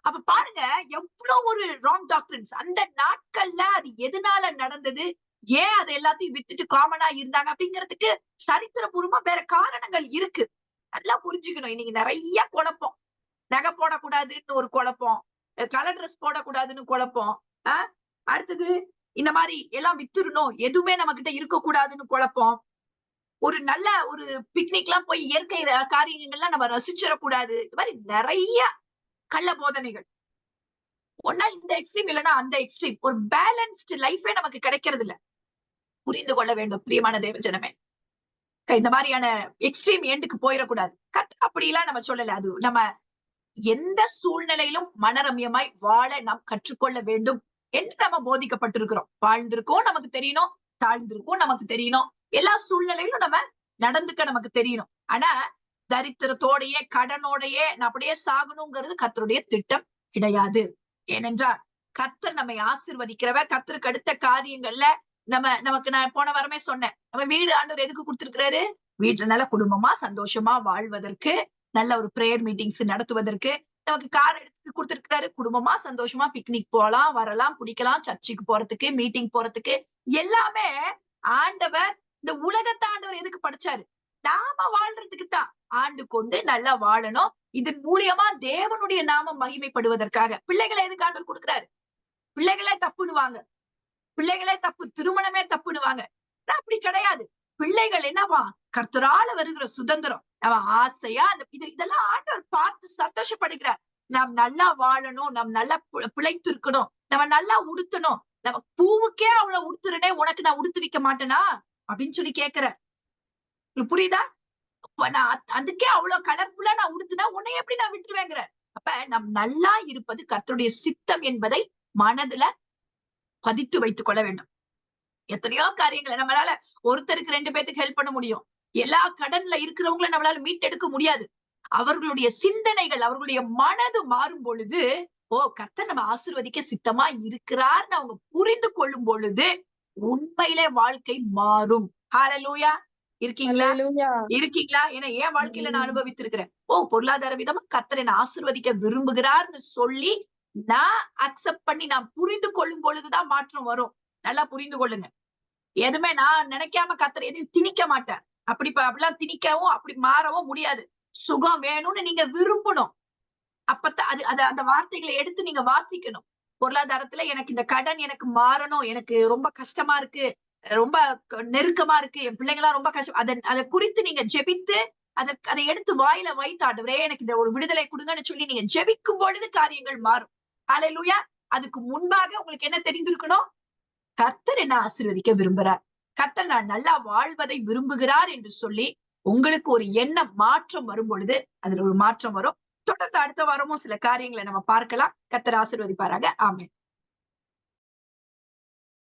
அப்ப பாருங்க, எவ்வளவு ஒரு ராங் டாக்டரின்ஸ் அந்த நாட்கள்ல. அது எதனால நடந்தது, ஏன் அதை எல்லாத்தையும் வித்துட்டு காமனா இருந்தாங்க அப்படிங்கிறதுக்கு சரித்திரபூர்வமா வேற காரணங்கள் இருக்கு. நல்லா புரிஞ்சுக்கணும். இன்னைக்கு நிறைய குழப்பம், நகை போடக்கூடாதுன்னு ஒரு குழப்பம், கலர் ட்ரெஸ் போடக்கூடாதுன்னு குழப்பம், அடுத்தது இந்த மாதிரி எல்லாம் வித்துடணும், எதுவுமே நம்ம கிட்ட இருக்கக்கூடாதுன்னு குழப்பம், ஒரு நல்ல ஒரு பிக்னிக் எல்லாம் போய் இயற்கை காரியங்கள்லாம் நம்ம ரசிச்சிடக்கூடாது, இந்த மாதிரி நிறைய கள்ள போதனைகள். ஒன்னா இந்த எக்ஸ்ட்ரீம் இல்லைன்னா அந்த எக்ஸ்ட்ரீம். ஒரு பேலன்ஸ்டு லைஃபே நமக்கு கிடைக்கிறது இல்ல. புரிந்து கொள்ள வேண்டும் பிரியமான தேவ ஜனமே. இந்த மாதிரியான எக்ஸ்ட்ரீம் எண்டுக்கு போயிடக்கூடாது. அப்படிலாம் நம்ம சொல்லல. அது நம்ம எந்த சூழ்நிலையிலும் மனரம்யமாய் வாழ நாம் கற்றுக்கொள்ள வேண்டும். என்று நம்ம போதிக்கப்பட்டிருக்கிறோம். வாழ்ந்திருக்கோம் நமக்கு தெரியணும், தாழ்ந்திருக்கோம் நமக்கு தெரியணும், எல்லா சூழ்நிலையிலும் நம்ம நடந்துக்க நமக்கு தெரியணும். ஆனா தரித்திரத்தோடையே கடனோடையே நான் அப்படியே சாகணுங்கிறது கர்த்தருடைய திட்டம் கிடையாது. ஏனென்றால் கர்த்தர் நம்மை ஆசீர்வதிக்கிறவர். கர்த்தருக்கு அடுத்த காரியங்கள்ல நமக்கு நான் போன வாரமே சொன்னேன், நம்ம வீடு ஆண்டவர் எதுக்கு கொடுத்திருக்கிறாரு? வீட்டுல நல்ல குடும்பமா சந்தோஷமா வாழ்வதற்கு, நல்ல ஒரு பிரேயர் மீட்டிங்ஸ் நடத்துவதற்கு. நமக்கு கார் எடுத்து கொடுத்திருக்கிறாரு, குடும்பமா சந்தோஷமா பிக்னிக் போலாம், வரலாம், குடிக்கலாம், சர்ச்சுக்கு போறதுக்கு, மீட்டிங் போறதுக்கு. எல்லாமே ஆண்டவர் இந்த உலகத்தை ஆண்டவர் எதுக்கு படைச்சாரு? நாம வாழ்றதுக்கு தான். ஆண்டு கொண்டு நல்லா வாழணும், இதன் மூலியமா தேவனுடைய நாமம் மகிமைப்படுவதற்காக. பிள்ளைகளை எதுக்கு ஆண்டவர் கொடுக்கிறாரு? பிள்ளைகளே தப்புனுவாங்க, பிள்ளைகளே தப்பு, திருமணமே தப்புனுவாங்க. அப்படி கிடையாது. பிள்ளைகள் என்னவா? கர்த்தரால வருகிற சுதந்திரம். அவன் ஆசையா இதெல்லாம் ஆண்டவர் பார்த்து சந்தோஷப்படுகிறார். நாம் நல்லா வாழணும், நாம் நல்லா பிழைத்து இருக்கணும், நம்ம நல்லா உடுத்தணும். நம்ம பூவுக்கே அவ்வளவு உடுத்துறனே, உனக்கு நான் உடுத்து வைக்க மாட்டேனா அப்படின்னு சொல்லி கேக்குற. புரியுதா? நான் அதுக்கே அவ்வளவு கலர்ஃபுல்லா நான் உடுத்துனா உன்னை எப்படி நான் விட்டுருவேங்கிற. அப்ப நம் நல்லா இருப்பது கர்த்தருடைய சித்தம் என்பதை மனதுல பதித்து வைத்துக் கொள்ள வேண்டும். எத்தனையோ காரியங்களை நம்மளால ஒருத்தருக்கு 2 பேத்துக்கு ஹெல்ப் பண்ண முடியும். எல்லா கடன்ல இருக்கிறவங்களை நம்மளால மீட்டெடுக்க முடியாது. அவர்களுடைய சிந்தனைகள், அவர்களுடைய மனது மாறும் பொழுது, ஓ கர்த்தர் நம்ம ஆசீர்வதிக்க சித்தமா இருக்கிறார்னு அவங்க புரிந்து கொள்ளும் பொழுது உண்மையிலே வாழ்க்கை மாறும். ஹல்லேலூயா. இருக்கீங்களா? இருக்கீங்களா? ஏன்னா என் வாழ்க்கையில நான் அனுபவித்திருக்கிறேன். ஓ பொருளாதார விதமா கர்த்தர் என்னை ஆசீர்வதிக்க விரும்புகிறார்னு சொல்லி நான் அக்செப்ட் பண்ணி நான் புரிந்து கொள்ளும் பொழுதுதான் மாற்றம் வரும். நல்லா புரிந்து கொள்ளுங்க. எதுவுமே நான் நினைக்காம கர்த்தர் எதையும் திணிக்க மாட்டார். அப்படிலாம் திணிக்கவும் அப்படி மாறவும் முடியாது. சுகம் வேணும்னு நீங்க விரும்பணும். அப்பதான் அது அந்த வார்த்தைகளை எடுத்து நீங்க வாசிக்கணும். பொருளாதாரத்துல எனக்கு இந்த கடன் எனக்கு மாறணும், எனக்கு ரொம்ப கஷ்டமா இருக்கு, ரொம்ப நெருக்கமா இருக்கு, என் பிள்ளைங்களாம் ரொம்ப கஷ்டம், அதை குறித்து நீங்க ஜெபித்து அதை எடுத்து வாயில வைத்து, ஆண்டவரே எனக்கு இந்த ஒரு விடுதலை கொடுங்கன்னு சொல்லி நீங்க ஜெபிக்கும் பொழுது காரியங்கள் மாறும். ஹல்லேலூயா. அதுக்கு முன்பாக உங்களுக்கு என்ன தெரிந்திருக்கணும்? கர்த்தர் என்ன ஆசீர்வதிக்க விரும்புகிறார், கர்த்தர் நான் நல்லா வாழ்வதை விரும்புகிறார் என்று சொல்லி உங்களுக்கு ஒரு எண்ண மாற்றம் வரும் பொழுது அதுல ஒரு மாற்றம் வரும். தொடர்ந்து அடுத்த வாரமும் சில காரியங்களை நம்ம பார்க்கலாம். கர்த்தர் ஆசீர்வதிப்பாராக. ஆமென்.